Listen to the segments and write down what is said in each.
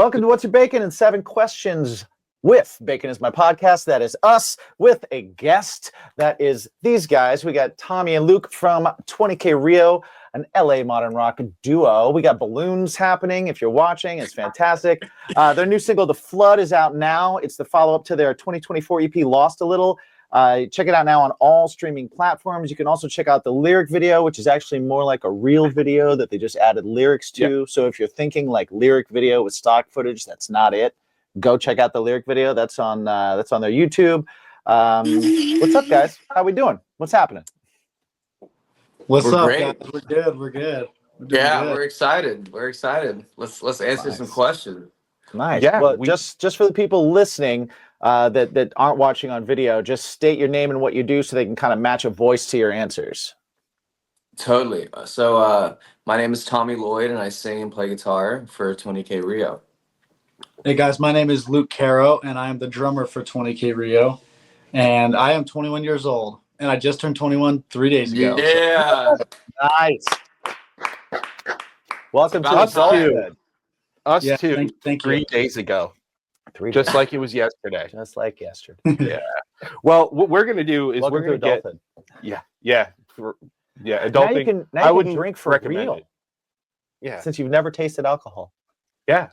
Welcome to What's Your Bacon and 7 Questions with Bacon is my podcast. That is us with a guest. That is these guys. We got Tommy and Luke from 20K Rio, an LA modern rock duo. We got balloons happening. If you're watching, it's fantastic. Their new single, The Flood, is out now. It's the follow-up to their 2024 EP, Lost a Little. Check it out now on all streaming platforms. You can also check out the lyric video, which is actually more like a real video that they just added lyrics to. Yep. So if you're thinking like lyric video with stock footage, that's not it. Go check out the lyric video. That's on their YouTube. What's up, guys? How we doing? What's happening? What's up, great. guys? We're good. We're good. We're excited. We're excited. Let's answer some questions. Nice. Yeah. Well, just for the people listening that aren't watching on video, just state your name and what you do so they can kind of match a voice to your answers. Totally. So my name is Tommy Lloyd, and I sing and play guitar for 20K Rio. Hey guys, my name is Luke Caro, and I am the drummer for 20K Rio, and I am 21 years old, and I just turned 21 3 days ago. Yeah. So. Nice. Welcome to us too. Us too. Thank you. 3 days ago. Just like it was yesterday. Just like yesterday. Yeah. Well, what we're gonna do is we're gonna get adulting. Now I you wouldn't can drink for recommend real. it. Yeah. Since you've never tasted alcohol. Yeah.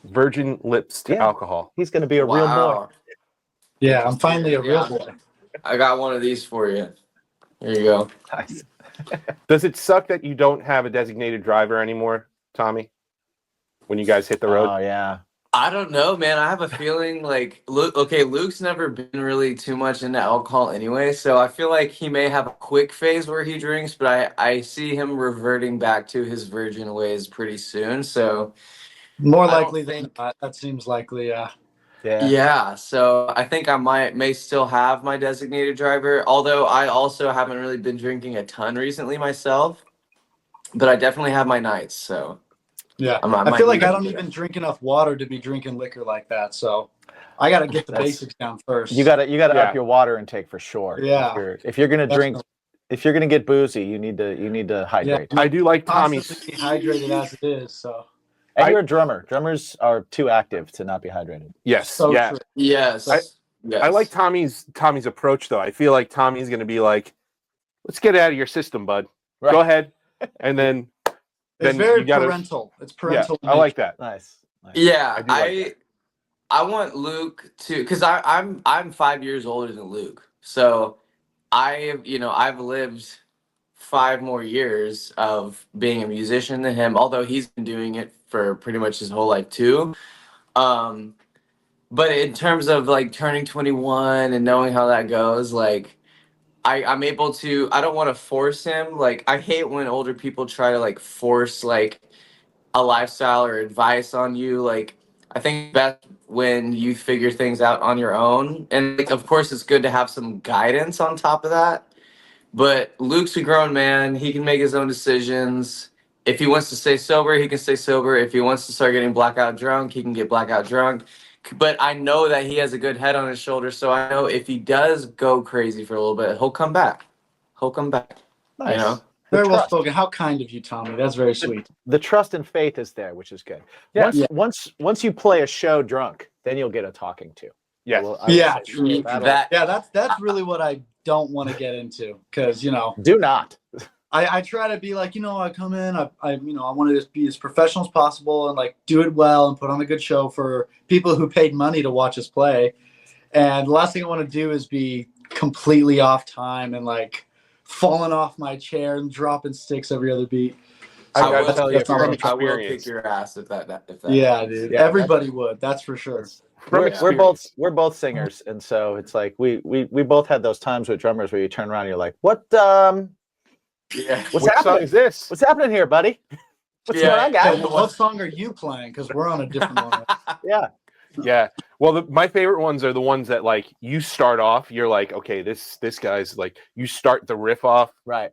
Virgin lips to alcohol. He's going to be a real boy. Yeah, I'm finally a real boy. I got one of these for you. Here you go. Nice. Does it suck that you don't have a designated driver anymore, Tommy? When you guys hit the road? Oh, yeah. I don't know, man. I have a feeling like Luke's never been really too much into alcohol anyway, so I feel like he may have a quick phase where he drinks, but I see him reverting back to his virgin ways pretty soon. So more likely than not. That seems likely, yeah. Yeah, so I think I may still have my designated driver, although I also haven't really been drinking a ton recently myself, but I definitely have my nights, so. Yeah, I feel like I don't even drink enough water to be drinking liquor like that, so I got to get the basics down first. You got to up your water intake for sure. Yeah. If you're going to drink, if you're going to get boozy, you need to hydrate. Yeah, I do like Tommy's. Dehydrated as it is, so. And you're a drummer. Drummers are too active to not be hydrated. Yes. So true. Yes. I like Tommy's approach though. I feel like Tommy's going to be like, "Let's get it out of your system, bud. Right. Go ahead." And then it's very parental. It's parental. Yeah, I like that. Nice. Yeah, I want Luke to, because I'm 5 years older than Luke, so I've lived 5 more years of being a musician than him, although he's been doing it for pretty much his whole life too. But in terms of like turning 21 and knowing how that goes, like I'm able to, I don't want to force him. Like I hate when older people try to like force like a lifestyle or advice on you. Like I think best when you figure things out on your own. And like, of course it's good to have some guidance on top of that. But Luke's a grown man. He can make his own decisions. If he wants to stay sober, he can stay sober. If he wants to start getting blackout drunk, he can get blackout drunk. But I know that he has a good head on his shoulders, so I know if he does go crazy for a little bit, he'll come back. Nice. You know? Very well spoken. How kind of you, Tommy. That's very sweet. The trust and faith is there, which is good. Yeah. Once you play a show drunk, then you'll get a talking to. Yes. That's really what I don't want to get into, because do not. I try to be like, I come in, I want to just be as professional as possible and like do it well and put on a good show for people who paid money to watch us play. And the last thing I want to do is be completely off time and like falling off my chair and dropping sticks every other beat. I will tell you, I will kick your ass if that. Yeah, dude. Yeah, everybody would. That's for sure. We're both singers, and so it's like we both had those times with drummers where you turn around and you're like, what What song is this? What's happening here, buddy? What's going on, guys? What song are you playing? Because we're on a different one. Yeah. Well, my favorite ones are the ones that like you start off, you're like, okay, this guy's like, you start the riff off right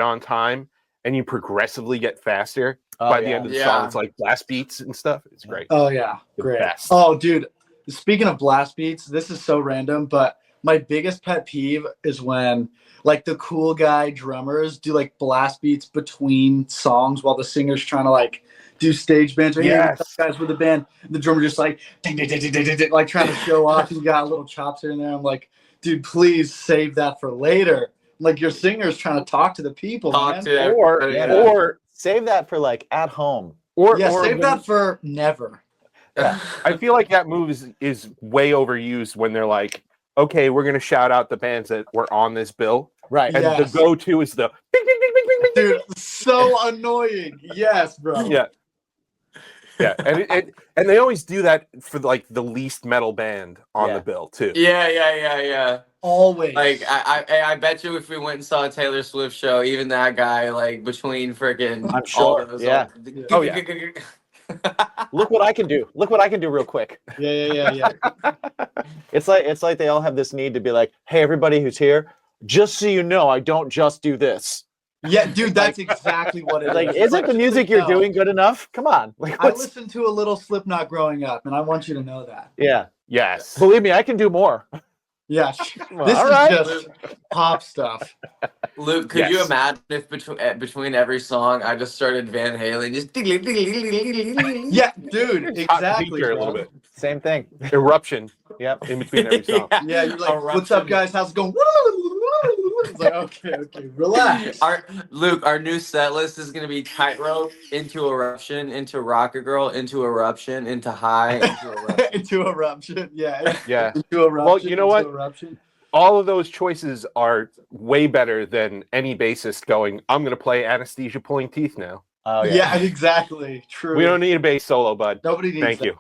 on time, and you progressively get faster. By the end of the song, it's like blast beats and stuff. It's great. Oh yeah, great. Best. Oh, dude. Speaking of blast beats, this is so random, but My biggest pet peeve is when like the cool guy drummers do like blast beats between songs while the singer's trying to like do stage bands. Or, hey, what's up, guys, with the band? And the drummer just like ding, ding, ding, ding, ding, ding, like trying to show off. He's got little chops here and there. I'm like, dude, please save that for later. Like your singer's trying to talk to the people, man. Or save that for like at home. Or save that for never. Yeah. I feel like that move is way overused when they're like, okay, we're gonna shout out the bands that were on this bill, right? And the go-to is the bing, bing, bing, bing, bing, bing, dude, so annoying. Yes, bro. Yeah, and they always do that for like the least metal band on the bill too. Yeah. Always. Like I bet you if we went and saw a Taylor Swift show, even that guy, like between freaking I'm sure. Oh yeah. Look what I can do. Look what I can do real quick. Yeah. It's like they all have this need to be like, hey, everybody who's here, just so you know, I don't just do this. Yeah, dude, that's exactly what it is. Like, isn't the music you're doing good enough? Come on. Like, I listened to a little Slipknot growing up, and I want you to know that. Yeah. Yes. Believe me, I can do more. Yeah. This is just pop stuff. Luke, could you imagine if between every song I just started Van Halen, just yeah, dude, exactly. A little bit. Same thing. Eruption. Yep. In between every song. Yeah, you're like, what's up, guys? How's it going? It's like, okay, relax. Luke, our new set list is gonna be Tightrope, Into Eruption, Into Rocket Girl, Into Eruption, Into High, Into Eruption. Into Eruption, yeah. Yeah. Into Eruption. Well, you know what? Eruption. All of those choices are way better than any bassist going, I'm gonna play Anesthesia Pulling Teeth now. Oh yeah, exactly. True. We don't need a bass solo, bud. Nobody needs Thank you.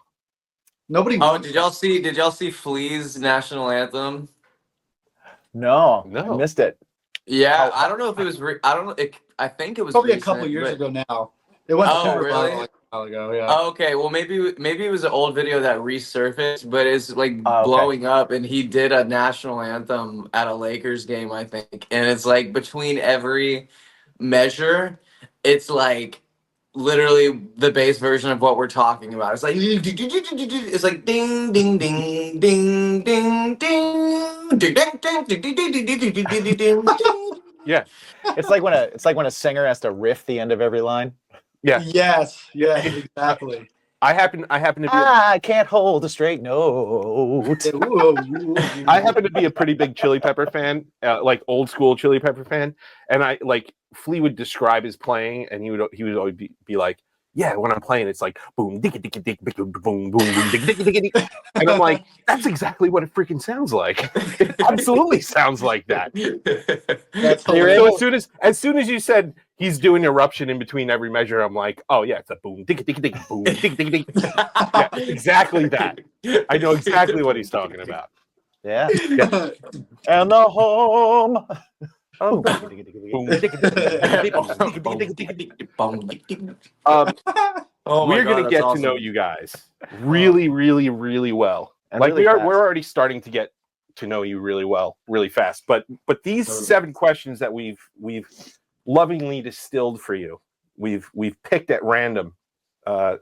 Nobody. Did y'all see Flea's national anthem? No, I missed it. Yeah, I don't know if it was. I don't know. I think it was probably recent, a couple years ago now. It went. Really? Like a while ago. Yeah. Oh, okay. Well, maybe it was an old video that resurfaced, but it's like blowing up. And he did a national anthem at a Lakers game, I think. And it's like between every measure, it's like literally the bass version of what we're talking about. It's like it's like ding ding ding ding ding ding ding. Yeah. It's like when a singer has to riff the end of every line. Yeah. Yes. Yeah. Exactly. I happen to be. I can't hold a straight note. I happen to be a pretty big Chili Pepper fan, like old school Chili Pepper fan, and I like Flea would describe his playing, and he would always be like, "Yeah, when I'm playing, it's like boom, dick, dick, dick, boom, boom, boom, dick, dick, dick, dick," and I'm like, "That's exactly what it freaking sounds like. It absolutely sounds like that." That's so as soon as you said he's doing Eruption in between every measure, I'm like, "Oh yeah, it's a boom, dick, dick, dick, boom, dick, dick, dick." Yeah, exactly that. I know exactly what he's talking about. Yeah. And the home. Oh. We're gonna get to know you guys really, really, really well. And like really we're already starting to get to know you really well, really fast. But these 7 questions that we've lovingly distilled for you, we've picked at random,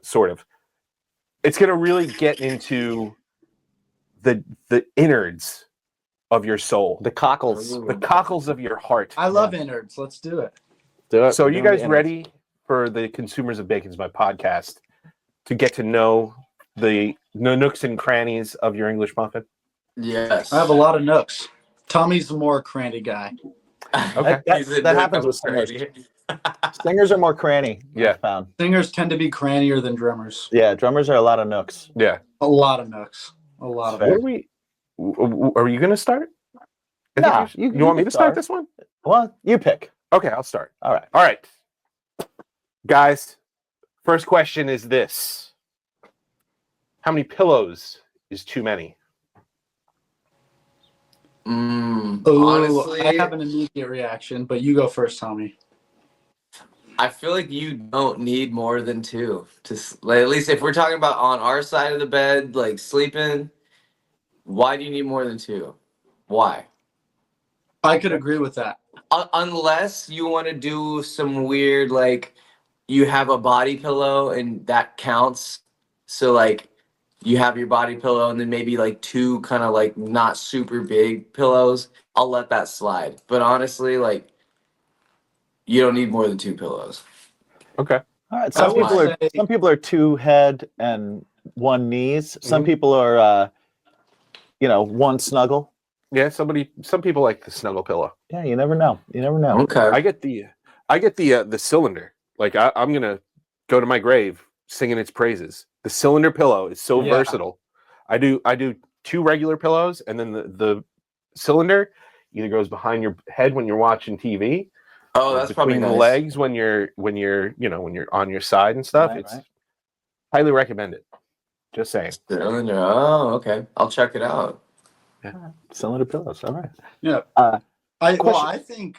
sort of. It's gonna really get into the innards of your soul, the cockles of your heart. I love innards. Let's do it. Do it. So are you guys ready for the consumers of Bacon's My podcast to get to know the nooks and crannies of your English muffin? Yes. I have a lot of nooks. Tommy's the more cranny guy. Okay. That happens with singers. Singers are more cranny. Yeah. I've found. Singers tend to be crannier than drummers. Yeah, drummers are a lot of nooks. Yeah. A lot of nooks. A lot of. What are you going to start? Nah, you want me to start this one? Well, you pick. Okay, I'll start. All right. All right. Guys, first question is this. How many pillows is too many? Honestly, I have an immediate reaction, but you go first, Tommy. I feel like you don't need more than 2 like, at least if we're talking about on our side of the bed, like sleeping. Why do you need more than 2? Why? I could agree with that. Unless you want to do some weird, like you have a body pillow and that counts. So like you have your body pillow and then maybe like two kind of like not super big pillows, I'll let that slide. But honestly, like you don't need more than two pillows. Okay. All right. I would say- Some people are two head and one knees. Some people are one snuggle. Yeah, some people like the snuggle pillow. Yeah, you never know. You never know. Okay. I get the cylinder. Like I'm gonna go to my grave singing its praises. The cylinder pillow is so versatile. I do two regular pillows, and then the cylinder either goes behind your head when you're watching TV. Oh, that's probably between the nice. legs when you're on your side and stuff. Right, It's right. highly recommended. Just saying. Cylinder. Oh, okay. I'll check it out. Cylinder pillows. All right. Yeah. I think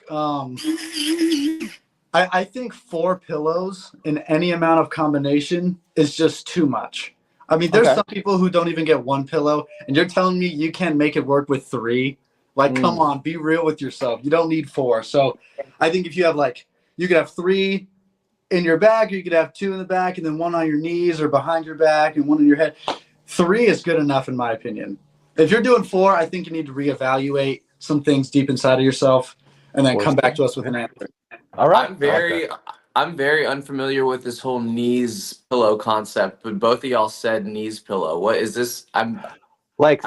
I think 4 pillows in any amount of combination is just too much. I mean, there's some people who don't even get 1 pillow, and you're telling me you can't make it work with 3. Like, come on, be real with yourself. You don't need 4. So I think if you have you could have 3 in your back, or you could have 2 in the back, and then 1 on your knees or behind your back, and 1 in your head. 3 is good enough, in my opinion. If you're doing 4, I think you need to reevaluate some things deep inside of yourself, and then come back to us with an answer. All right. I'm very unfamiliar with this whole knees pillow concept, but both of y'all said knees pillow. What is this? I'm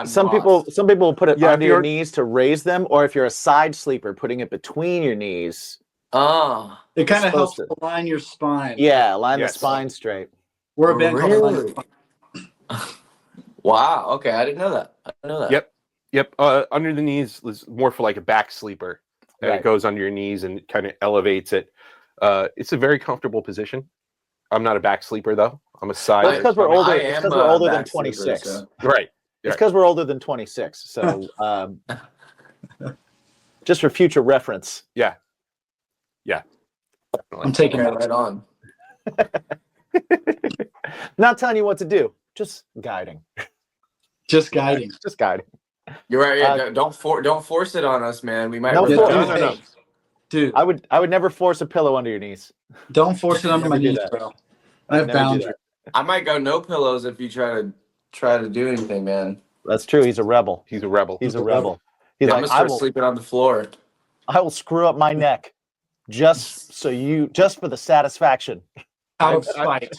some lost. people will put it Yeah, under your knees to raise them, or if you're a side sleeper, putting it between your knees. Oh, It kind of supposed helps align your spine. Yeah, line Yes. the spine straight. We're a band called Align Your Spine. wow. Okay, I didn't know that. Yep. Under the knees is more for like a back sleeper. And Right. it goes under your knees and kind of elevates it. It's a very comfortable position. I'm not a back sleeper though. I'm a side. Well, it's because we're older. I It's am because we're older than back sleeper, 26. so- Right. It's because we're older than 26. So, just for future reference. Yeah. I'm taking Okay, notes. right on. Not telling you what to do, just guiding. Just guiding. Just guiding. You're right. Yeah, don't force it on us, man. We might. No rebel. force. No. Dude, I would never force a pillow under your knees. don't force it under my Never do knees, that. bro. I have Never do boundaries. that. I might go no pillows if you try to do anything, man. That's true. He's a rebel. He's a rebel. He's a rebel. He's I'm like, gonna start sleeping on the floor. I will screw up my neck just for the satisfaction. Out of spite.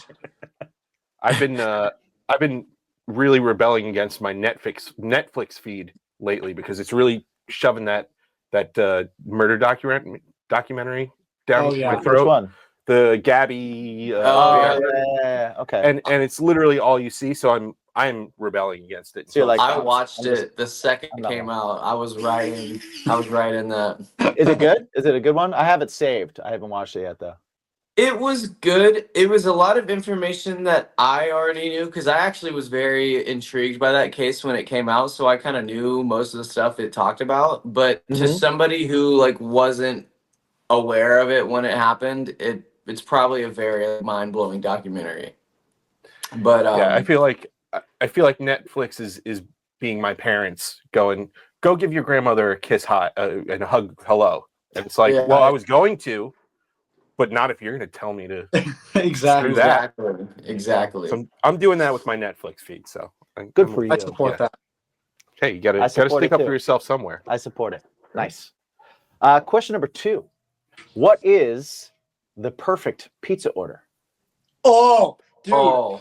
I've been really rebelling against my Netflix feed lately because it's really shoving that murder documentary down my throat. Which one? The Gabby. Yeah. Okay. And it's literally all you see. So I'm rebelling against it. So you're like, I watched I'm just- it the second it came out. I was right in that. Is it good? Is it a good one? I have it saved. I haven't watched it yet though. It was good. It was a lot of information that I already knew because I actually was very intrigued by that case when it came out. So I kind of knew most of the stuff it talked about. But to somebody who wasn't aware of it when it happened, it's probably a very mind-blowing documentary. But yeah, I feel like Netflix is being my parents going, go give your grandmother a kiss and a hug hello. And it's like, well, I was going to, but not if you're going to tell me to. Exactly. do that. Exactly. So I'm doing that with my Netflix feed. So Good for you. I support that. Hey, you gotta support stick it up too. for yourself somewhere. I support it. Nice. Question number 2. What is the perfect pizza order? Oh, dude. Oh,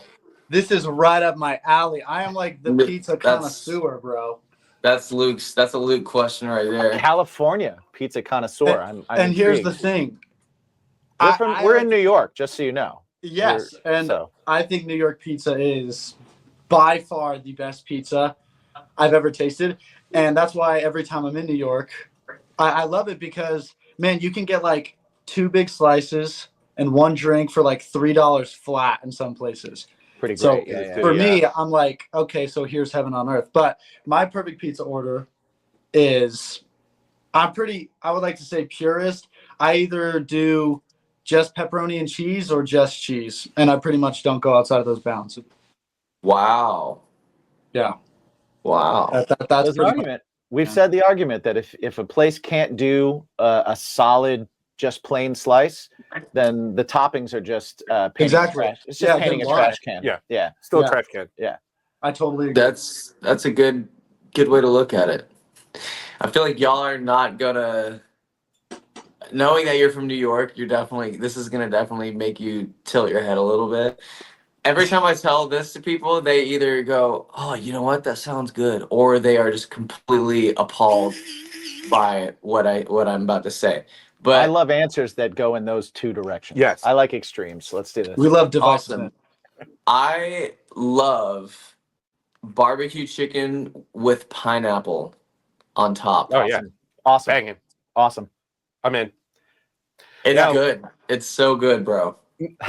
This is right up my alley. I am like the pizza connoisseur, bro. that's a Luke question right there. California pizza connoisseur. I'm here's intrigued. the thing. We're in New York, just so you know. Yes, I think New York pizza is by far the best pizza I've ever tasted, and that's why every time I'm in New York, I love it because, man, you can get 2 big slices and 1 drink for $3 flat in some places. Pretty great. So Yeah. for me, I'm like, okay, so here's heaven on earth. But my perfect pizza order is, I would like to say purist. I either do just pepperoni and cheese or just cheese, and I pretty much don't go outside of those bounds. Wow. Yeah. Wow. That's There's an pretty much, argument. We've said the argument that if a place can't do a solid, just plain slice, then the toppings are just painting Exactly. a trash. It's just Yeah, painting a then trash why? can. Yeah. Yeah. Still Yeah. a trash can. I totally agree. That's a good way to look at it. I feel like y'all are not gonna, knowing that you're from New York, this is gonna definitely make you tilt your head a little bit. Every time I tell this to people, they either go, "Oh, you know what? That sounds good," or they are just completely appalled by what I'm about to say. But I love answers that go in those two directions. Yes. I like extremes. Let's do this. We love divisiveness. awesome. I love barbecue chicken with pineapple on top. Oh yeah, Awesome. banging. Awesome. I'm in. It's Yeah. good. It's so good, bro.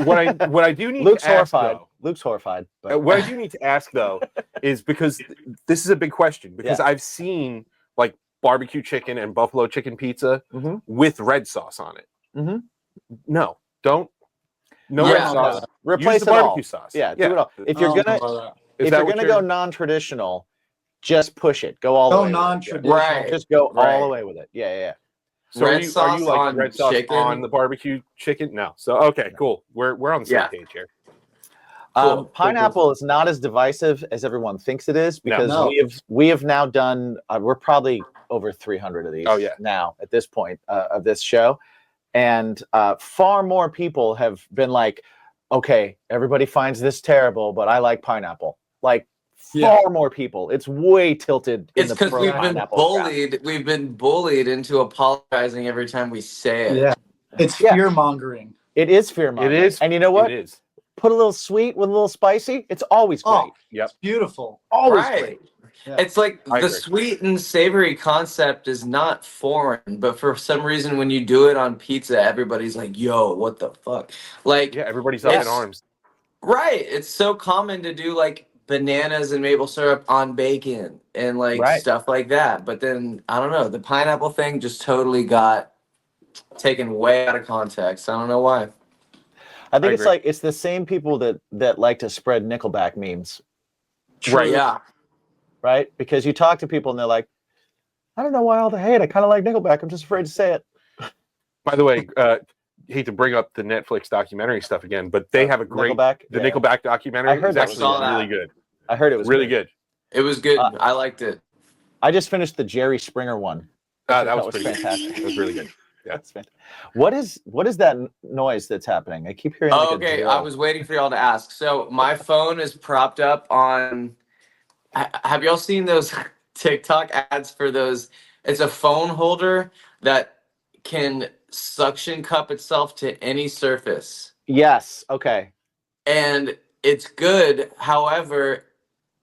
What I do need Luke's to ask, horrified. though, Luke's horrified. But... what I do need to ask though is because this is a big question because Yeah. I've seen like barbecue chicken and buffalo chicken pizza Mhm. with red sauce on it. Mhm. No, don't. No Yeah. red sauce. Replace Use the it barbecue all. sauce. Yeah, do it all. If you're I don't gonna know about Is if that you're what gonna go non-traditional, just push it. Go all the Go way. with it. non-traditional. Right. Just go all Right. the way with it. Yeah. So Red are you sauce like on red sauce chicken? on the barbecue chicken? No. So okay, cool. We're on the same Yeah. page here. Cool. Pineapple is not as divisive as everyone thinks it is because No. we have now done. We're probably over 300 of these. Oh, yeah. Now at this point of this show, and far more people have been like, okay, everybody finds this terrible, but I like pineapple. Like far more people. It's way tilted. It's in the because pro we've been pineapple crowd. bullied. We've been bullied into apologizing every time we say it. Yeah. It's fear mongering. It is fear It mongering. is. And you know what? It is. Put a little sweet with a little spicy. It's always great. Oh, Yep. it's beautiful. Always Right. great. Yeah. It's like I the agree. sweet and savory concept is not foreign, but for some reason when you do it on pizza, everybody's like, "Yo, what the fuck?" Like, Yeah, everybody's up in Yes. arms. right? It's so common to do like bananas and maple syrup on bacon and like Right. stuff like that. But then I don't know, the pineapple thing just totally got taken way out of context. I don't know why. I think I it's agree. like it's the same people that like to spread Nickelback memes, Right. Yeah. right? Because you talk to people and they're like, I don't know why all the hate. I kind of like Nickelback. I'm just afraid to say it. By the way, hate to bring up the Netflix documentary stuff again, but they have a great Nickelback. the Yeah. Nickelback documentary I heard is that actually was good. really good. I heard it was Really good. It was good. Uh, I liked it. I just finished the Jerry Springer one. which I That thought was pretty fantastic. good. It was really good. Yeah. That's fantastic. What is that noise that's happening? I keep hearing. Like a Okay, drill. I was waiting for y'all to ask. So my phone is propped up on. Have y'all seen those TikTok ads for those? It's a phone holder that can suction cup itself to any surface, Yes. Okay. and it's good. However,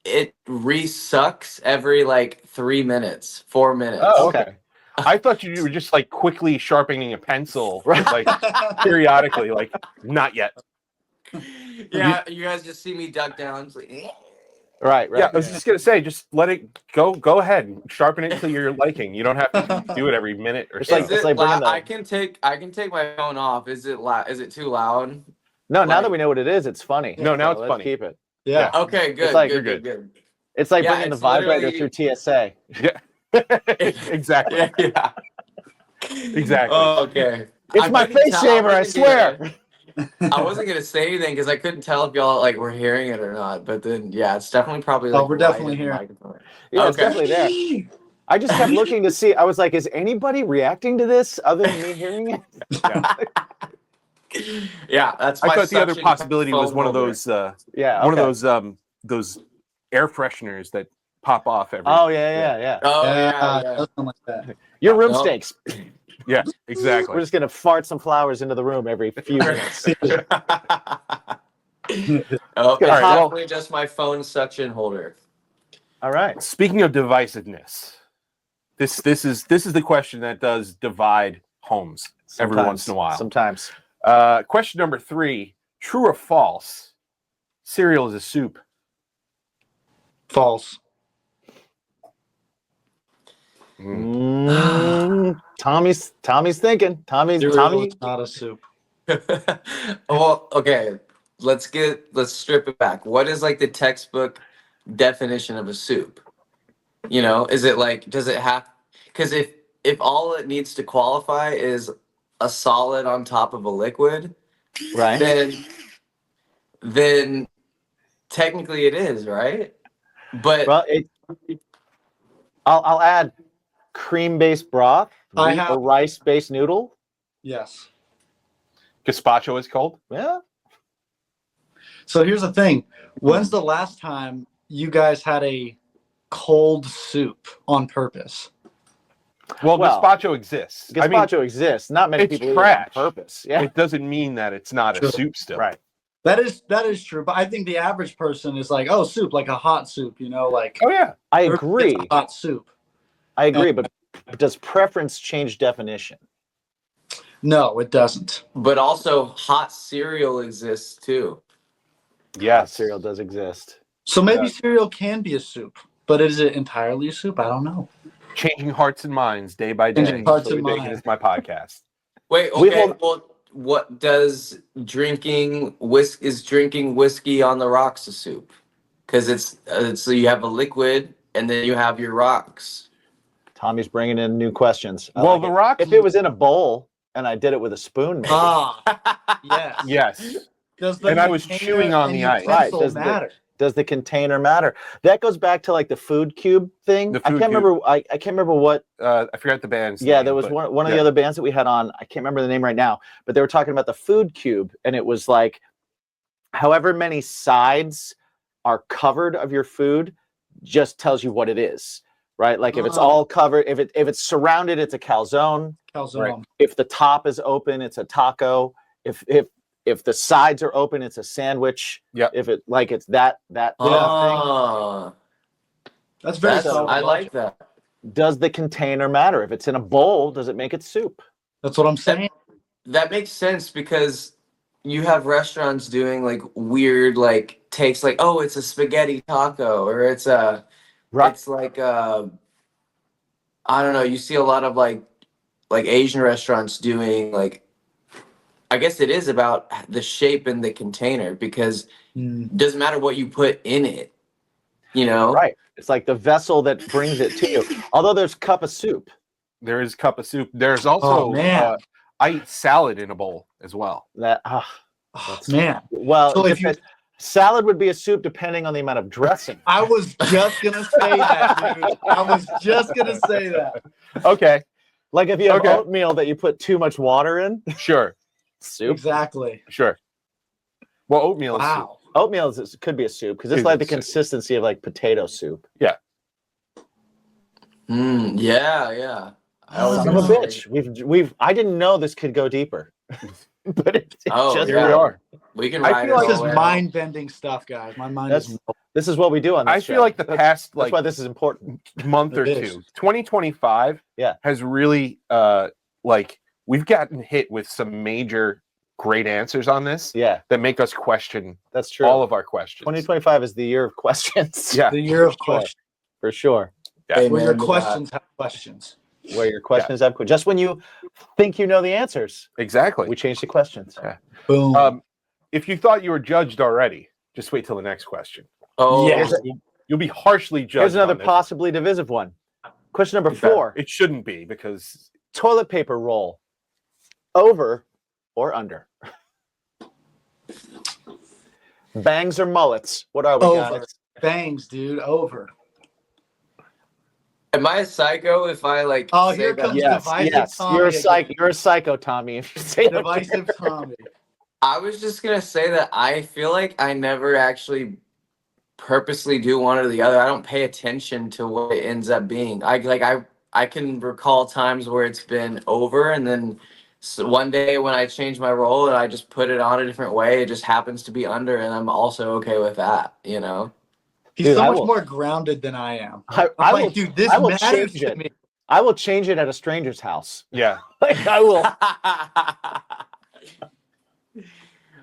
it resucks every like 3 minutes, 4 minutes. Oh, okay. I thought you were just like quickly sharpening a pencil, Right. like periodically, like not yet. Yeah, you guys just see me duck down. It's like, Right. Yeah, I was just gonna say, just let it go. Go ahead, sharpen it to your liking. You don't have to do it every minute or It's so. like- Is it bringing loud? the- I can take my phone off. Is it loud? Is it too loud? No, now like- that we know what it is, it's funny. No, now it's let's funny. Keep it. Yeah. Okay, good. like- good, You're good, good. It's like Yeah, bringing the it's vibrator literally- through TSA. Exactly. Yeah, yeah. Exactly. Oh, okay. It's I my couldn't face tell- shaver. I wasn't swear. I wasn't gonna say anything because I couldn't tell if y'all like were hearing it or not. But then, yeah, it's definitely probably. Oh, Like, we're right definitely in the here. microphone. Yeah, it's Okay. definitely there. I just kept looking to see. I was like, is anybody reacting to this other than me hearing it? Yeah, that's. I my thought the other suction possibility was phone one of holder. those Yeah. one okay. of those air fresheners that pop off every. Oh yeah. Oh Yeah, yeah, yeah. something like that. Your room No. stinks. Yeah, exactly. We're just gonna fart some flowers into the room every few minutes. Oh, it's right, well- definitely just my phone suction holder. All right. Speaking of divisiveness, this is the question that does divide homes every once in a while. Sometimes. Question number 3: true or false? Cereal is a soup. False. Tommy's thinking. Tommy. Cereal is not a soup. Well, okay. Let's strip it back. What is like the textbook definition of a soup? You know, is it like, does it have? Because if all it needs to qualify is a solid on top of a liquid, Right. then technically it is, right? But Well, I'll add cream-based broth, wheat or rice-based noodle. Yes. Gazpacho is cold. Yeah. So here's the thing. When's the last time you guys had a cold soup on purpose? Well, gazpacho exists. Gazpacho exists. Not many people eat it on purpose. Yeah. It doesn't mean that it's not a soup still. Right. That is true. But I think the average person is like, oh, soup, like a hot soup, like. Oh, yeah. I agree. Hot soup. I agree. But does preference change definition? No, it doesn't. But also, hot cereal exists too. Yeah, cereal does exist. So maybe cereal can be a soup, but is it entirely a soup? I don't know. Changing hearts and minds day by day. Changing hearts and Bacon minds. is my podcast. Wait, okay. Well, what does drinking whiskey on the rocks a soup? Because it's so you have a liquid and then you have your rocks. Tommy's bringing in new questions. Well, the rocks. If it was in a bowl and I did it with a spoon, maybe. Yes. Yes. And I was chewing on the ice. Right. Does the container matter? That goes back to like the food cube thing. I can't remember what. I forgot the band's name. There was one of the other bands that we had on. I can't remember the name right now, but they were talking about the food cube, and it was like, however many sides are covered of your food, just tells you what it is, right? Like if it's all covered, if it's surrounded, it's a calzone. Calzone. Right? If the top is open, it's a taco. If the sides are open, it's a sandwich. Yeah. If it's that thing. That's very solid. I like that. Does the container matter? If it's in a bowl, does it make it soup? That's what I'm saying. That makes sense because you have restaurants doing like weird like takes, like, oh, it's a spaghetti taco, or it's like I don't know. You see a lot of like Asian restaurants doing like. I guess it is about the shape in the container because it doesn't matter what you put in it, Right. It's like the vessel that brings it to you. Although there's cup of soup. There is cup of soup. There's also I eat salad in a bowl as well. Man. Well, so salad would be a soup depending on the amount of dressing. I was just gonna say that, dude. I was just gonna say that. Okay. Like if you have oatmeal that you put too much water in. Sure. Soup. Exactly. Sure. Well, oatmeal is soup. Oatmeal could be a soup because it's like the consistency of like potato soup. Yeah. Yeah. Son of a bitch. I didn't know this could go deeper. But it just here we are. We can I feel like this is mind-bending stuff, guys. My mind is. This is what we do on this show. I feel like the past that's why this is important. Month or two. 2025 has really we've gotten hit with some major great answers on this that make us question all of our questions. 2025 is the year of questions. Yeah. The year of questions. For sure. Yeah. Where your questions have questions. Where your questions have questions. Just when you think you know the answers. Exactly. We change the questions. Yeah. Boom. If you thought you were judged already, just wait till the next question. Oh, yeah. You'll be harshly judged. Here's another possibly divisive one. Question number 4. It shouldn't be because toilet paper roll. Over or under? Bangs or mullets? What are we, guys? Bangs, dude. Over. Am I a psycho if I like? Oh, here comes divisive Tommy. You're a psycho, Tommy. If you say divisive Tommy. I was just gonna say that I feel like I never actually purposely do one or the other. I don't pay attention to what it ends up being. I can recall times where it's been over, and then one day when I change my role and I just put it on a different way, it just happens to be under, and I'm also okay with that. He's so much more grounded than I am. I will change it. I will change it at a stranger's house. Yeah. I will.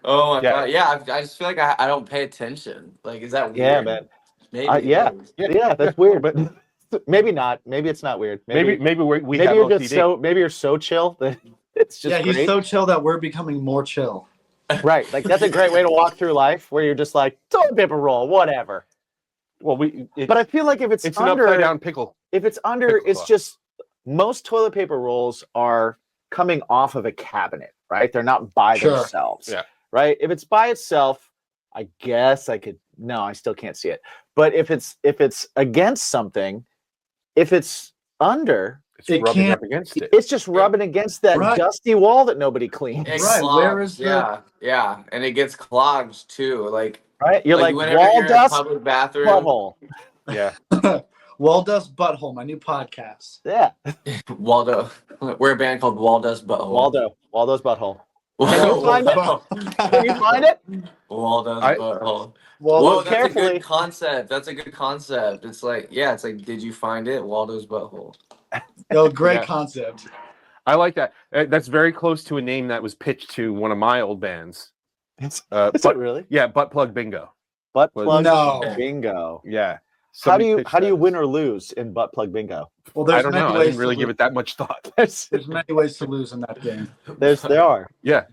Oh my god! Yeah, I just feel like I don't pay attention. Like, is that weird? Yeah, man. Maybe. Yeah, that's weird, but maybe not. Maybe it's not weird. Maybe you're so chill that it's just. He's so chill that we're becoming more chill. Right, like that's a great way to walk through life, where you're just like toilet paper roll, whatever. Well, but I feel like if it's under, an upside down pickle. If it's under, it's just most toilet paper rolls are coming off of a cabinet, right? They're not by themselves. Yeah. Right? If it's by itself, I guess I could no, I still can't see it. But if it's against something, if it's under, It's rubbing up against it. it's just rubbing against that dusty wall that nobody cleans. It Right, clogs, where is yeah, and it gets clogged too. Like You're like whenever wall you're in a dust, public bathroom, butthole. Yeah. Wall Dust Butthole, my new podcast. Yeah, Waldo. We're a band called Waldo's Butthole. Waldo's butthole. Can you find it? Can you find it? Waldo's Butthole. Well, Whoa, look that's carefully. a good concept. That's a good concept. It's like, did you find it? Waldo's Butthole. great concept. I like that. That's very close to a name that was pitched to one of my old bands. Is it really? Yeah, Butt Plug Bingo. Butt plug No. bingo. Yeah. How do Somebody pitched you that. win or lose in butt plug bingo? Well, there's I don't many know. I ways didn't really to give lose. it that much thought. There's many ways to lose in that game. There are, Yeah.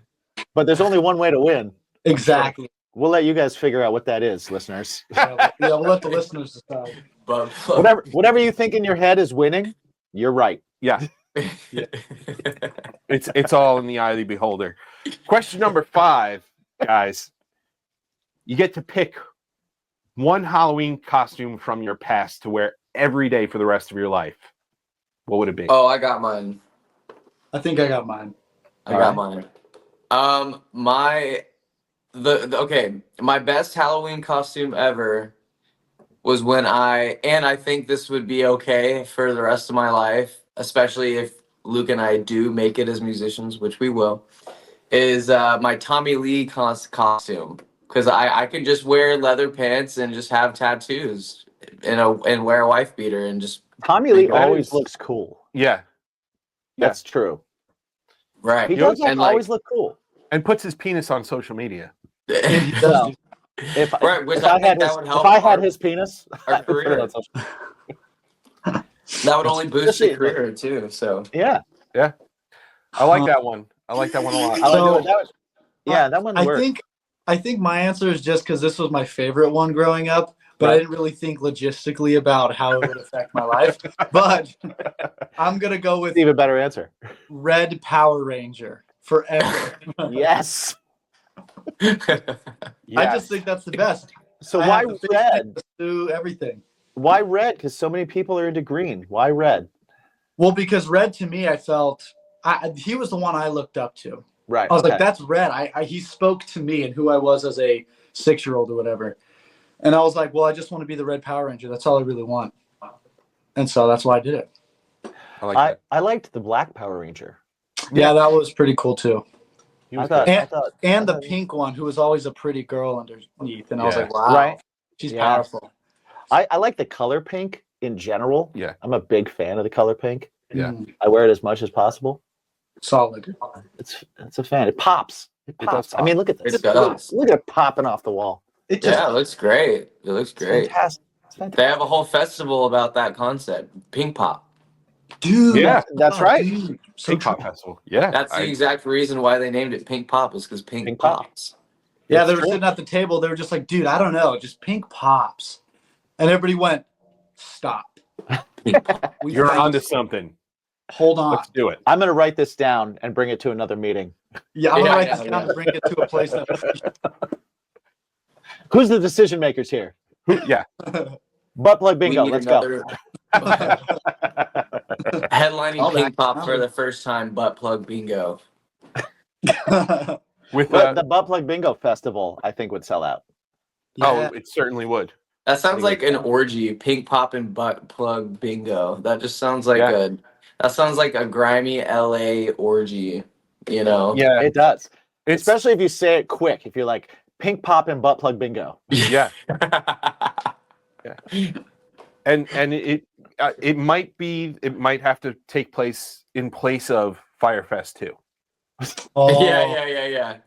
but there's only one way to win. Exactly. We'll let you guys figure out what that is, listeners. Yeah, we'll let the listeners decide. Butt plug. Whatever you think in your head is winning, you're right. Yeah. It's all in the eye of the beholder. Question number 5, guys. You get to pick one Halloween costume from your past to wear every day for the rest of your life. What would it be? Oh, I got mine. I think I got mine. I got mine. My best Halloween costume ever was when I think this would be okay for the rest of my life, especially if Luke and I do make it as musicians, which we will, is my Tommy Lee costume. Because I can just wear leather pants and just have tattoos and wear a wife beater and just Tommy Lee That always is- looks cool. Yeah. That's true. right. He You know, does and always look cool. And puts his penis on social media. Well, if Right, which if I I think had that his, would if help I had our- his penis, our I would put it career. on social- That would only boost the Especially- career too. So Yeah, I like that one. I like that one a lot. I like So- that one. Yeah, that one worked. I think my answer is just because this was my favorite one growing up, but I Right. didn't really think logistically about how it would affect my life. But I'm gonna go with Even better answer. Red Power Ranger forever. Yes. I just think that's the best. So I why have the face red? to everything. Why red? Because so many people are into green. Why red? Well, because Red to me, I felt he was the one I looked up to. Right. I was like, that's Red. He spoke to me and who I was as a 6-year-old or whatever. And I was like, well, I just want to be the Red Power Ranger. That's all I really want. And so that's why I did it. I like that. I liked the Black Power Ranger. Yeah, that was pretty cool too. He was I thought, good. I thought, And I the thought- pink one, who was always a pretty girl underneath. And I was Yeah. like, wow, Right. she's Yeah. powerful. I like the color pink in general. Yeah. I'm a big fan of the color pink. Yeah. I wear it as much as possible. Solid. It's a fan. It pops. It does pops. I pop. mean, look at this. It does. Look at it popping off the wall. It just, Yeah, it looks great. It looks It's great. fantastic. It's fantastic. They have a whole festival about that concept. Pink Pop. dude. Yeah. That's right. Dude. So Pink Pop true. Festival. Yeah. That's the exact reason why they named it Pink Pop, is because pink, Pink Pop. pops. Yeah, It's they were true. sitting at the table. They were just like, dude, I don't know. Just pink pops. And everybody went, stop. Pink Pop. We You're found- onto something. Hold on. Let's do it. I'm going to write this down and bring it to another meeting. Yeah, I'm going to Yeah, write yeah, this down and bring it to a place that. Who's the decision makers here? Yeah. Butt plug We bingo. need Let's go. another headlining All Pink that. Pop for the first time. Butt plug bingo. With But the butt plug bingo festival, I think, would sell out. oh, Yeah. it certainly would. That sounds think like it's an orgy. Pink Pop and butt plug bingo. That just sounds like Yeah. That sounds like a grimy LA orgy. You know. Yeah. It does. It's Especially if you say it quick. If you're like, pink pop and butt plug bingo. yeah. And it might have to take place in place of Firefest too. Oh, yeah.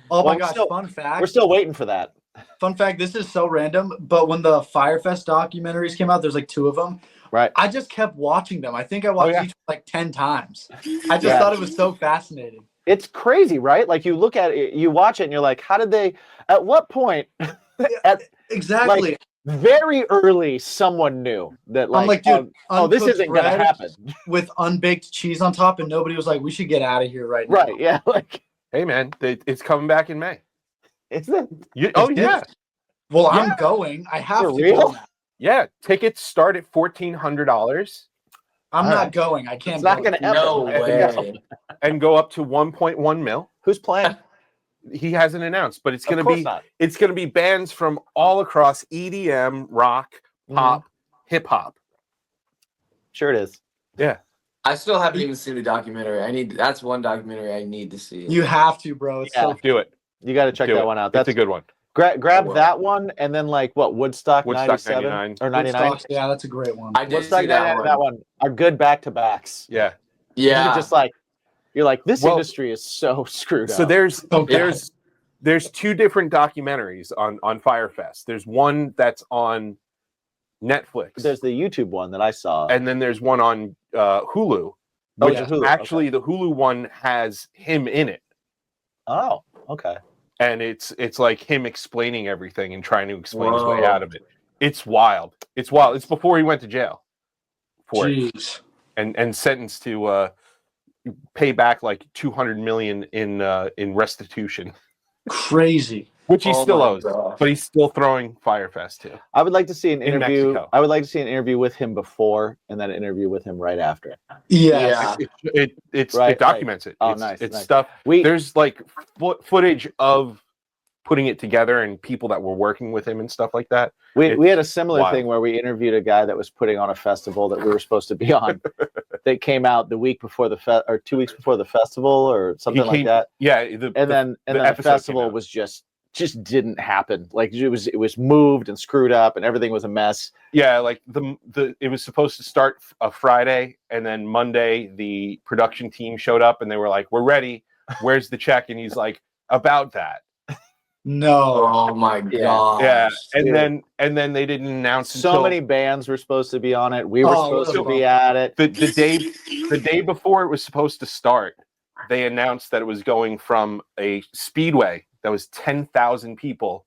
Oh Well, my gosh! Fun fact. We're still waiting for that. Fun fact. This is so random, but when the Firefest documentaries came out, there's like 2 of them. Right. I just kept watching them. I think I watched yeah. each like 10 times. I just Yeah. thought it was so fascinating. It's crazy, right? Like you look at it, you watch it, and you're like, how did they? At what point? At Exactly. very early, someone knew that. Like, I'm like, dude, oh, this uncooked isn't gonna bread happen. with unbaked cheese on top, and nobody was like, "We should get out of here right now." Right? Yeah. Like, Hey man, it's coming back in May. isn't it? Oh It's yeah. Well, Yeah. I'm going. I have For to real? go now. Yeah, tickets start at $1,400 I'm All not right. going. I can't. It's not go. going to happen. No I have to go. way. and go up to 1.1 mil. Who's playing? He hasn't announced, but it's Of going to course be not. it's going to be bands from all across EDM, rock, pop, hip hop. Sure it is. Yeah. I still haven't even seen the documentary. That's one documentary I need to see. You have to, bro. It's Yeah. so. Do it. You got to check Do that it. one out. That's That's a good one. grab will. that one, and then like what Woodstock Woodstock 97 99. or 99. Woodstock, yeah, that's a great one. I did Woodstock see that 99 one. that one are good back to backs. Yeah. Yeah. You're just like this Well, industry is so screwed So up. there's two different documentaries on Firefest. There's one that's on Netflix. There's the YouTube one that I saw. And then there's one on Hulu. Oh, Which it's a Hulu, actually the Hulu one has him in it. Oh, okay. And it's like him explaining everything and trying to explain his way Whoa. out of it. It's wild. It's wild. It's before he went to jail for it. Jeez. And sentenced to pay back like $200 million in restitution, Crazy. which he Oh still my owes. gosh. But he's still throwing Firefest too. I would like to see an In interview. Mexico. I would like to see an interview with him before and then an interview with him right after. Yes. Yeah. It Right, documents it. Oh, it's, nice, It's nice. stuff. We There's like footage of putting it together and people that were working with him and stuff like that. we had a similar wild. thing where we interviewed a guy that was putting on a festival that we were supposed to be on. That came out the week before or 2 weeks before the festival or something like that. Yeah. And then the episode festival came out. was just didn't happen. Like it was moved and screwed up and everything was a mess. Yeah, like it was supposed to start a Friday, and then Monday the production team showed up and they were like, "We're ready. Where's the check?" And he's like, "About that." No. Oh my gosh. Yeah, dude. and then they didn't announce So until many bands were supposed to be on it. We were Oh, supposed to really? be at it. the day before it was supposed to start. They announced that it was going from a speedway that was 10,000 people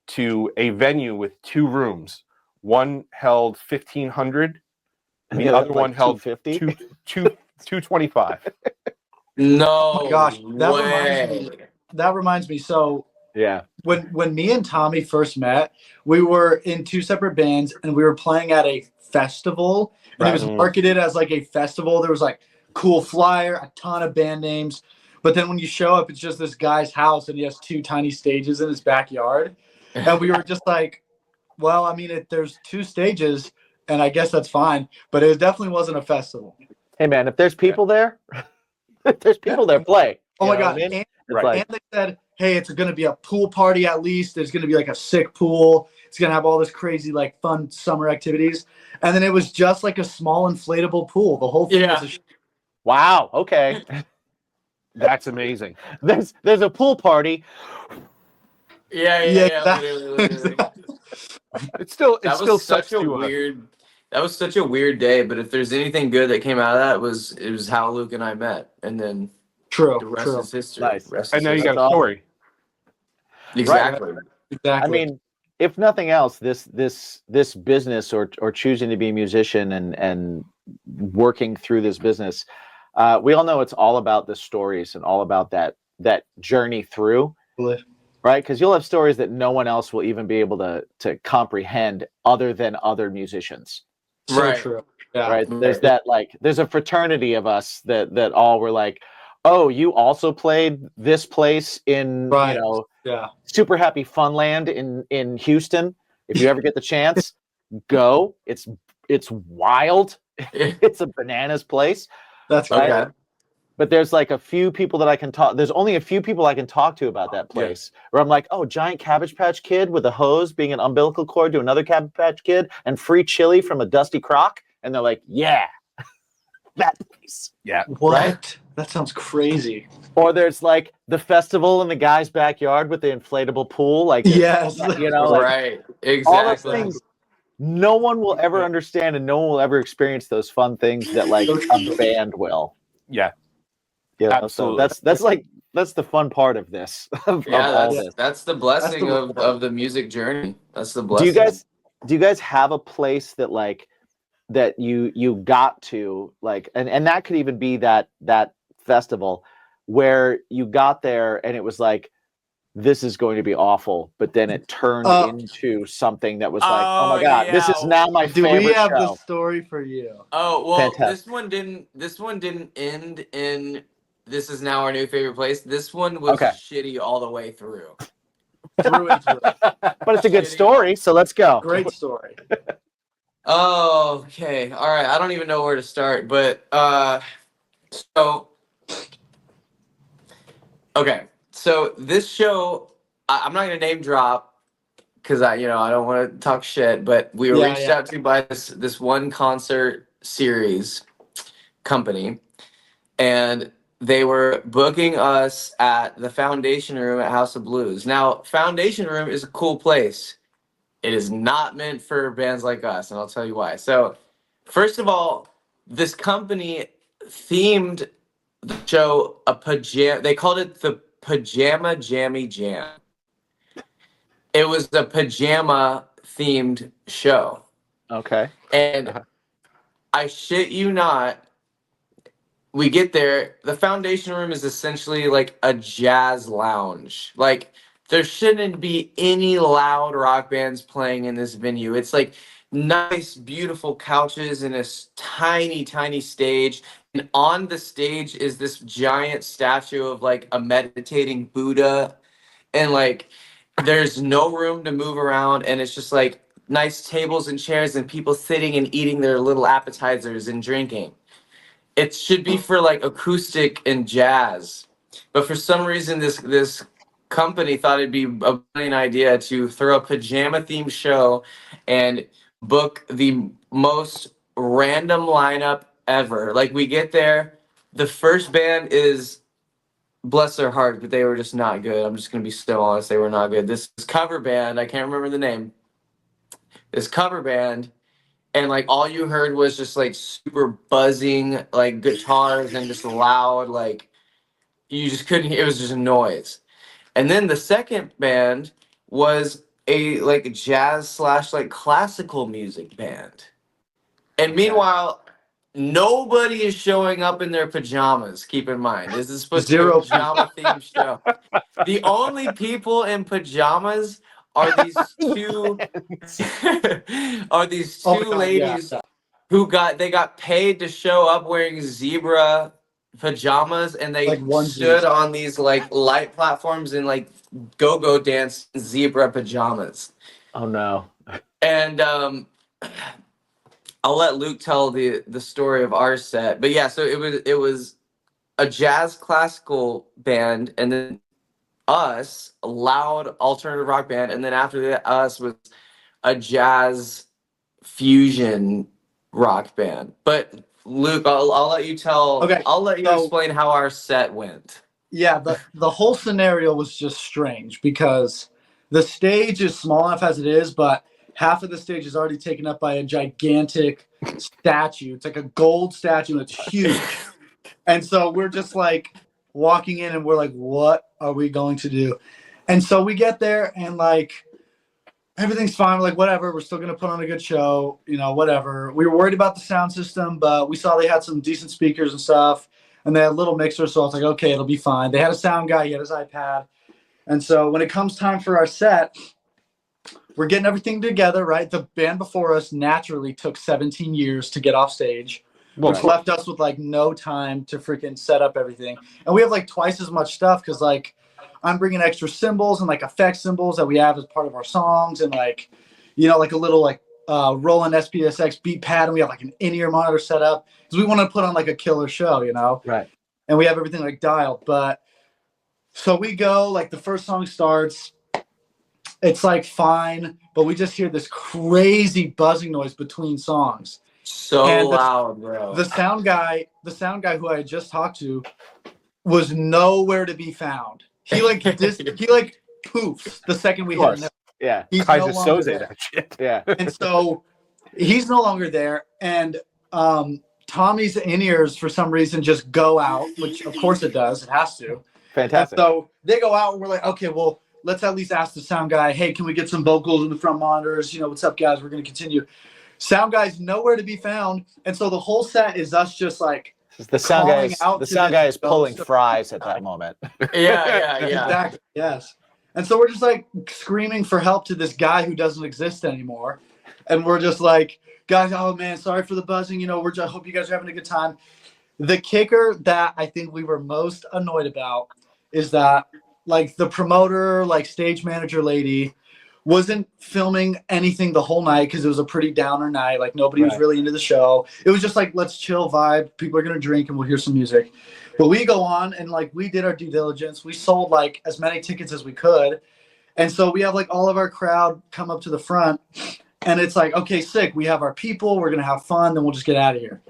to a venue with 2 rooms. One held 1,500, and the other one held 250. 225. No. Oh my gosh. Way. That reminds me. So Yeah. when me and Tommy first met, we were in 2 separate bands and we were playing at a festival. And it was marketed as like a festival. There was like cool flyer, a ton of band names. But then when you show up, it's just this guy's house and he has 2 tiny stages in his backyard. And we were just like, well, I mean, there's 2 stages and I guess that's fine. But it definitely wasn't a festival. Hey man, if there's people there, if there's people there, play. Oh You my know what God. I mean? And, It's like, and they said, hey, it's going to be a pool party at least. There's going to be like a sick pool. It's going to have all this crazy, like fun summer activities. And then it was just like a small inflatable pool. The whole thing was wow, okay. That's amazing. There's a pool party. Yeah. Literally. It's still That still was such sucks a to weird. That was such a weird day. But if there's anything good that came out of that, it was how Luke and I met, and then true. the rest True. is history. Nice. Rest And is now you history. got a story. Exactly. Exactly. I mean, if nothing else, this business or choosing to be a musician and working through this business, we all know it's all about the stories and all about that journey through, right? Because you'll have stories that no one else will even be able to comprehend other than other musicians. so Right. true. Yeah. Right? There's that there's a fraternity of us that all were like, oh, you also played this place in Right. Yeah. Super Happy Funland in Houston. If you ever get the chance, go. It's wild. It's a bananas place. That's Okay. right. But there's like a few people that I can talk. There's only a few people I can talk to about that place. Where I'm like, oh, giant Cabbage Patch Kid with a hose being an umbilical cord to another Cabbage Patch Kid, and free chili from a Dusty Croc, and they're like, yeah, that place. Yeah. What? Right? That sounds crazy. Or there's like the festival in the guy's backyard with the inflatable pool, like Yes. like, Right. Exactly. all those things. No one will ever understand, and no one will ever experience those fun things that like a band will. Yeah. Yeah, Absolutely. So that's the fun part of this. Of all this. That's the blessing That's the- of the music journey. That's the Do blessing. you guys have a place that like that you got to like, and that could even be that festival where you got there and it was like, this is going to be awful, but then it turned into something that was like, oh my God, this is now my favorite show. Do we have the story for you? Oh, well, Fantastic. this one didn't end in this is now our new favorite place. This one was shitty all the way through. Through and through. But it's a good story, so let's go. Great story. Oh, okay. All right. I don't even know where to start, but so okay. So this show, I'm not gonna name drop because I don't want to talk shit, but we were reached out to by this one concert series company, and they were booking us at the Foundation Room at House of Blues. Now, Foundation Room is a cool place. It is not meant for bands like us, and I'll tell you why. So, first of all, this company themed the show they called it the Pajama Jam. It was the pajama themed show. Okay. And I shit you not, we get there, the Foundation Room is essentially like a jazz lounge. Like, there shouldn't be any loud rock bands playing in this venue. It's like nice, beautiful couches and a tiny, tiny stage. And on the stage is this giant statue of like a meditating Buddha. And like, there's no room to move around. And it's just like nice tables and chairs and people sitting and eating their little appetizers and drinking. It should be for like acoustic and jazz. But for some reason, this company thought it'd be a brilliant idea to throw a pajama themed show and book the most random lineup ever. Like, we get there, the first band is, bless their heart, but they were just not good. I'm just gonna be so honest, they were not good. This cover band, I can't remember the name. This cover band, and like all you heard was just like super buzzing like guitars and just loud, like you just couldn't hear, it was just a noise. And then the second band was a like jazz / like classical music band. And meanwhile, nobody is showing up in their pajamas. Keep in mind, this is supposed to be a pajama themed show. The only people in pajamas are these two ladies who got paid to show up wearing zebra pajamas, and they like stood on these like light platforms and like go-go dance in zebra pajamas. Oh no. And I'll let Luke tell the story of our set. But yeah, so it was a jazz classical band, and then us, a loud alternative rock band, and then after that, us was a jazz fusion rock band. But Luke, I'll let you tell. Okay, I'll let you explain how our set went. Yeah, the whole scenario was just strange because the stage is small enough as it is, but half of the stage is already taken up by a gigantic statue. It's like a gold statue, and it's huge. And so we're just like walking in, and we're like, what are we going to do? And so we get there, and like everything's fine. We're like, whatever, we're still going to put on a good show, whatever. We were worried about the sound system, but we saw they had some decent speakers and stuff, and they had a little mixer, so I was like, okay, it'll be fine. They had a sound guy, he had his iPad. And so when it comes time for our set, we're getting everything together, right? The band before us naturally took 17 years to get off stage, which left us with like no time to freaking set up everything. And we have like twice as much stuff because like I'm bringing extra cymbals and like effect cymbals that we have as part of our songs, and like, like a little like Roland SPSX beat pad, and we have like an in-ear monitor set up because we want to put on like a killer show, Right. And we have everything like dialed. But so we go, like the first song starts. It's like fine, but we just hear this crazy buzzing noise between songs. So loud, bro. The sound guy who I had just talked to was nowhere to be found. He like he like poofs the second we hit him. Yeah. He's no longer there. That shit. Yeah. And so he's no longer there. And Tommy's in-ears for some reason just go out, which of course it does. It has to. Fantastic. And so they go out, and we're like, okay, well, let's at least ask the sound guy, hey, can we get some vocals in the front monitors? What's up, guys? We're going to continue. Sound guy's nowhere to be found. And so the whole set is us just like the sound guy is pulling fries at that moment. Yeah. Exactly. Yes. And so we're just like screaming for help to this guy who doesn't exist anymore. And we're just like, guys, oh man, sorry for the buzzing. You know, I hope you guys are having a good time. The kicker that I think we were most annoyed about is that like the promoter, like stage manager lady wasn't filming anything the whole night because it was a pretty downer night. Like nobody was really into the show. It was just like, let's chill vibe. People are going to drink and we'll hear some music. But we go on and like we did our due diligence. We sold like as many tickets as we could. And so we have like all of our crowd come up to the front and it's like, okay, sick. We have our people. We're going to have fun. Then we'll just get out of here.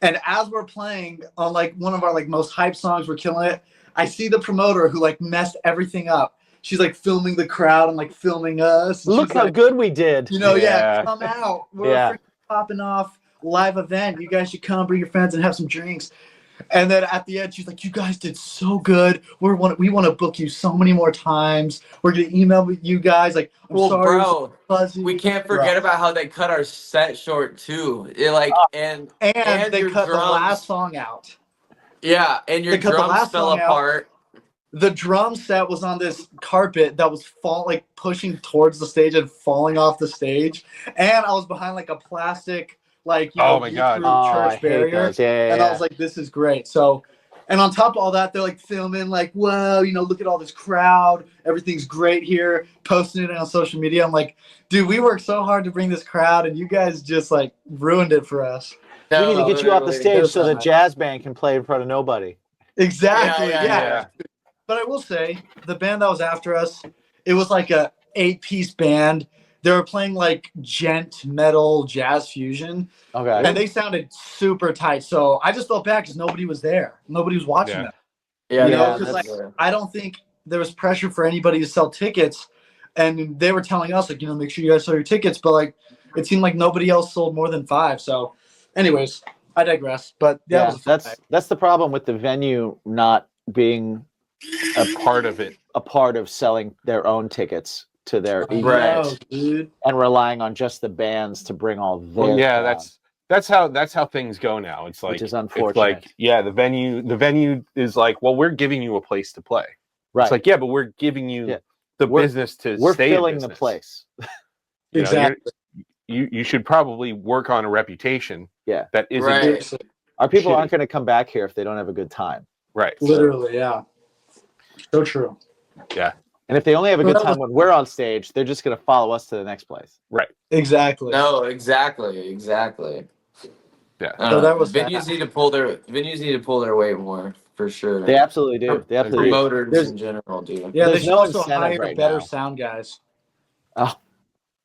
And as we're playing on like one of our like most hype songs, we're killing it. I see the promoter who like messed everything up. She's like filming the crowd and like filming us. Look how good we did. You know, come out. We're freaking popping off live event. You guys should come, bring your friends and have some drinks. And then at the end, she's like, you guys did so good. We want to book you so many more times. We're going to email with you guys. Like, I'm sorry. Bro, we can't forget about how they cut our set short too. It like, and they cut drums, the last song out. Yeah. And your drums fell apart. The drum set was on this carpet that was pushing towards the stage and falling off the stage. And I was behind like a plastic, like, you know, church barrier. And I was like, this is great. So, and on top of all that, they're like filming like, whoa, you know, look at all this crowd. Everything's great here. Posting it on social media. I'm like, dude, we worked so hard to bring this crowd and you guys just like ruined it for us. We need to get you off the stage so the jazz band can play in front of nobody. Exactly. Yeah. But I will say, the band that was after us, it was like a 8-piece band. They were playing like gent metal jazz fusion. Okay. And they sounded super tight. So I just felt bad because nobody was there. Nobody was watching them. Yeah. You know, because like I don't think there was pressure for anybody to sell tickets. And they were telling us, like, you know, make sure you guys sell your tickets. But like it seemed like nobody else sold more than 5. So anyways, I digress. But that's the problem with the venue not being a part of it, a part of selling their own tickets to their events and relying on just the bands to bring all their that's how things go now. It's like, which is unfortunate. It's like, the venue is like, well, we're giving you a place to play. Right. It's like, but we're giving you the business to we're stay filling in the place. Exactly. You should probably work on a reputation that isn't right. Our people aren't going to come back here if they don't have a good time. Right. Literally, so true. Yeah. And if they only have a good time when we're on stage, they're just going to follow us to the next place. Right. Exactly. No, exactly. Yeah. So that was venues need to pull their weight more for sure. They absolutely do. They absolutely promoters in general do. Yeah, they should also hire better sound guys. Oh.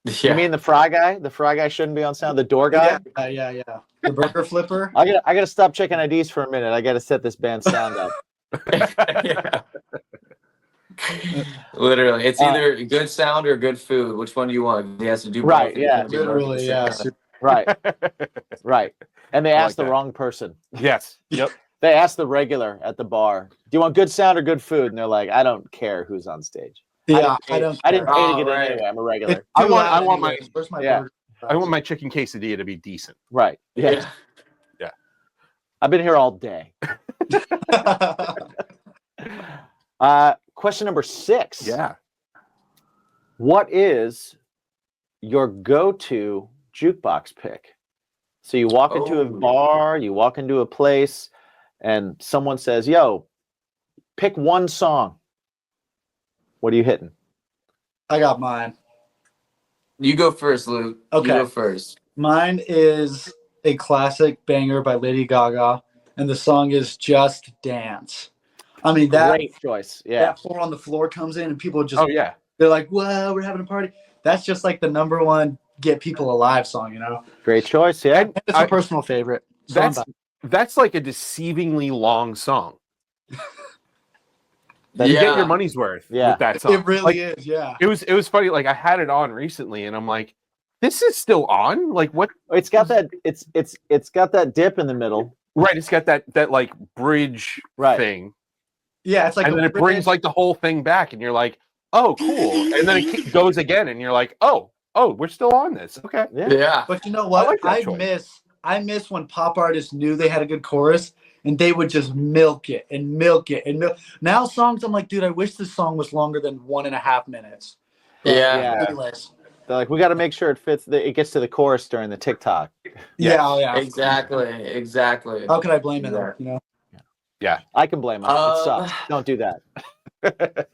You mean the fry guy? The fry guy shouldn't be on sound. The door guy? Yeah. The burger flipper. I gotta stop checking IDs for a minute. I gotta set this band's sound up. Literally, it's either good sound or good food. Which one do you want? He has to do right. both. Yeah, literally, right. And they asked the wrong person. Yes. Yep. They asked the regular at the bar, "Do you want good sound or good food?" And they're like, "I don't care who's on stage." Yeah, I didn't pay to get in anyway. I'm a regular. I want my chicken quesadilla to be decent. Right. Yeah. I've been here all day. Question number 6. Yeah. What is your go-to jukebox pick? So you walk into a bar, you walk into a place, and someone says, "Yo, pick one song." What are you hitting? I got mine. You go first, Luke. Okay. You go first. Mine is a classic banger by Lady Gaga, and the song is Just Dance. I mean, that great choice. Yeah. That floor on the floor comes in and people just they're like, "Whoa, we're having a party." That's just like the number one get people alive song, you know. Great choice, yeah. And it's a personal favorite. That's like a deceivingly long song. You get your money's worth with that song. It really is, yeah. It was funny. Like I had it on recently, and I'm like, "This is still on." Like what? It's got that. It's got that dip in the middle. Right. It's got that like bridge thing. Yeah, it's like, and then it brings like the whole thing back, and you're like, "Oh, cool!" And then it goes again, and you're like, "Oh, we're still on this." Okay. Yeah. But you know what? I like I miss when pop artists knew they had a good chorus and they would just milk it and milk it and milk. Now songs, I'm like, dude, I wish this song was longer than 1.5 minutes. But Yeah. anyways. They're like, we got to make sure it fits. It gets to the chorus during the TikTok. Yeah, oh, yeah. Exactly. How can I blame it? You know? Yeah. I can blame them. It sucks. Don't do that.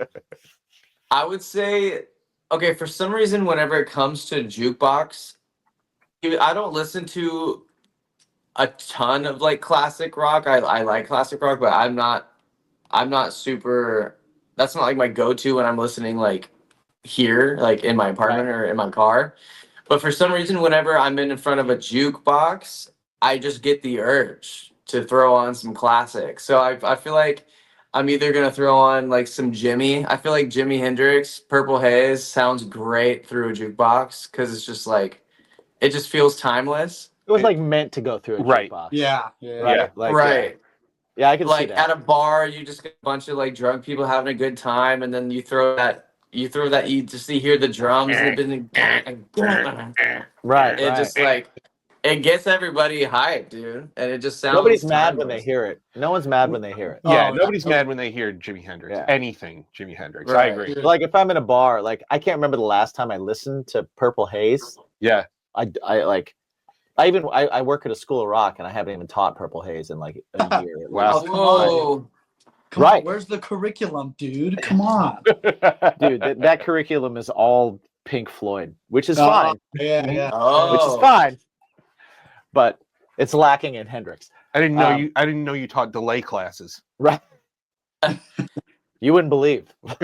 I would say, okay, for some reason, whenever it comes to jukebox, I don't listen to a ton of like classic rock. I like classic rock, but I'm not super. That's not like my go-to when I'm listening like here, like in my apartment or in my car. But for some reason, whenever I'm in front of a jukebox, I just get the urge to throw on some classics. So I feel like I'm either gonna throw on like some Jimmy. I feel like Jimi Hendrix, Purple Haze sounds great through a jukebox because it's just like it just feels timeless. It was like meant to go through a jukebox. Yeah. Right. Yeah. Like, Right. Yeah, I can Like see that. at a bar, you just get a bunch of like drunk people having a good time, and then you throw that you just hear the drums and Right. it just like it gets everybody hyped, dude, and it just sounds. Nobody's mad when they timeless. hear it. No one's mad when they hear it. Yeah, Oh, nobody's mad when they hear Jimi Hendrix. Yeah. Anything Jimi Hendrix. I Right. agree. Like if I'm in a bar, like I can't remember the last time I listened to Purple Haze. Yeah. I work at a school of rock and I haven't even taught Purple Haze in like a year. at Wow. least. Come on. Whoa. Come on, Right. where's the curriculum, dude? Come on. Dude, that curriculum is all Pink Floyd, which is fine. Yeah. Oh. Which is fine. But it's lacking in Hendrix. I didn't know I didn't know you taught delay classes. Right. You wouldn't believe how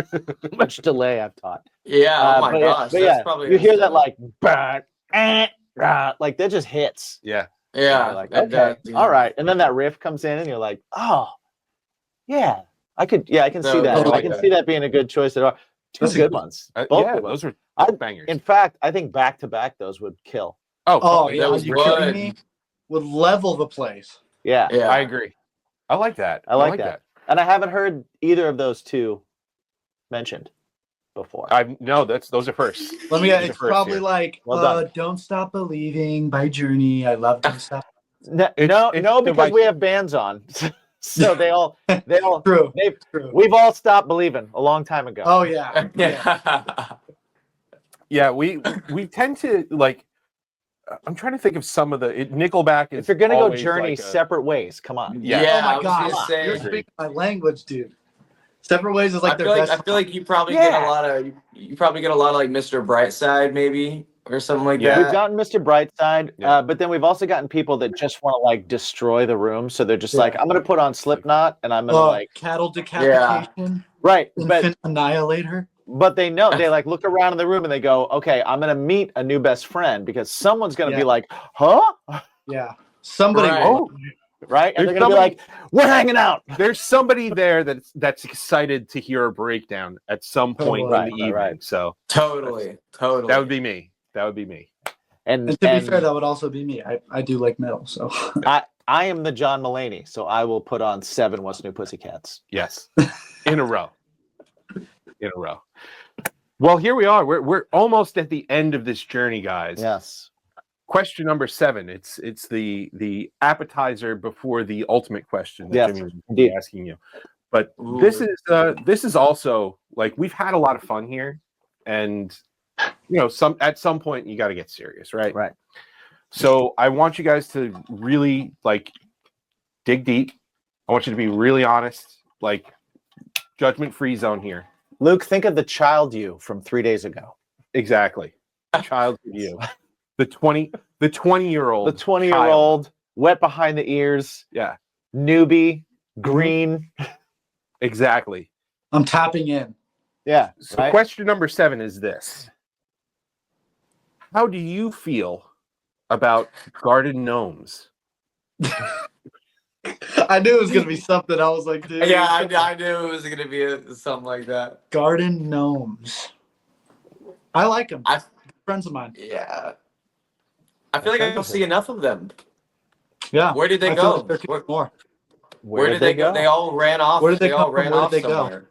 much delay I've taught. Yeah. Oh my gosh. But That's yeah, probably you hear that like like they're just hits. Yeah. Yeah. You're like, that okay, does, all right. And then that riff comes in and you're like, oh yeah. I can see that. I can see that being a good choice at all. Two That's good ones. Both Yeah, good ones. those are bangers. In fact, I think back to back those would kill. Oh, totally. yeah. That Are was you good. kidding me? Would level the place. Yeah. Yeah. I agree. I like that. I like that. And I haven't heard either of those two mentioned before. Those are first. Let me Those are it's first probably here. like Well done. Don't Stop Believing by Journey. I love Don't Stop. No, it's because we have bands on. So they all True. we've all stopped believing a long time ago. Oh yeah. Yeah, we tend to like. I'm trying to think of some of the Nickelback. Is If you're gonna go always Journey like separate ways, come on. Yeah. Oh I my was god. gonna say, You're speaking my language, dude. Separate Ways is like their best. I feel like you probably get a lot of like Mr. Brightside maybe or something like Yeah. that. We've gotten Mr. Brightside, Yeah. but then we've also gotten people that just want to like destroy the room. So they're just like, I'm gonna put on Slipknot and I'm gonna like Cattle Decapitation. right, Infant Annihilator. but they know they like look around in the room and they go, okay, I'm gonna meet a new best friend because someone's gonna be like, huh? Yeah. Somebody Right. will. Right? And There's they're gonna be like, we're hanging out. There's somebody there that's excited to hear a breakdown at some point Right, in the evening. right. So Totally. that would be me. And And to be fair, that would also be me. I do like metal, so I am the John Mulaney, so I will put on 7 What's New Pussycats. Yes, in a row. Well, here we are. We're almost at the end of this journey, guys. Yes. Question number 7. It's the appetizer before the ultimate question that Yes, Jimmy was indeed. asking you. But Ooh. this is also like we've had a lot of fun here, and at some point you got to get serious, right? Right. So I want you guys to really like dig deep. I want you to be really honest, like judgment-free zone here. Luke, think of the child you from 3 days ago. Exactly. Child you. The 20-year-old. The 20-year-old, wet behind the ears, Yeah, newbie, green. exactly. I'm tapping in. Yeah. So right? question number 7 is this. How do you feel about garden gnomes? I knew it was gonna be something. I was like, dude. Yeah, I knew it was gonna be something like that. Garden gnomes. I like them. Friends of mine. Yeah. I feel like I don't see enough of them. Yeah. Where did they I feel go? like there could be more. Where did they go? They all ran off. Where did they all come from? ran Where did off they go? somewhere.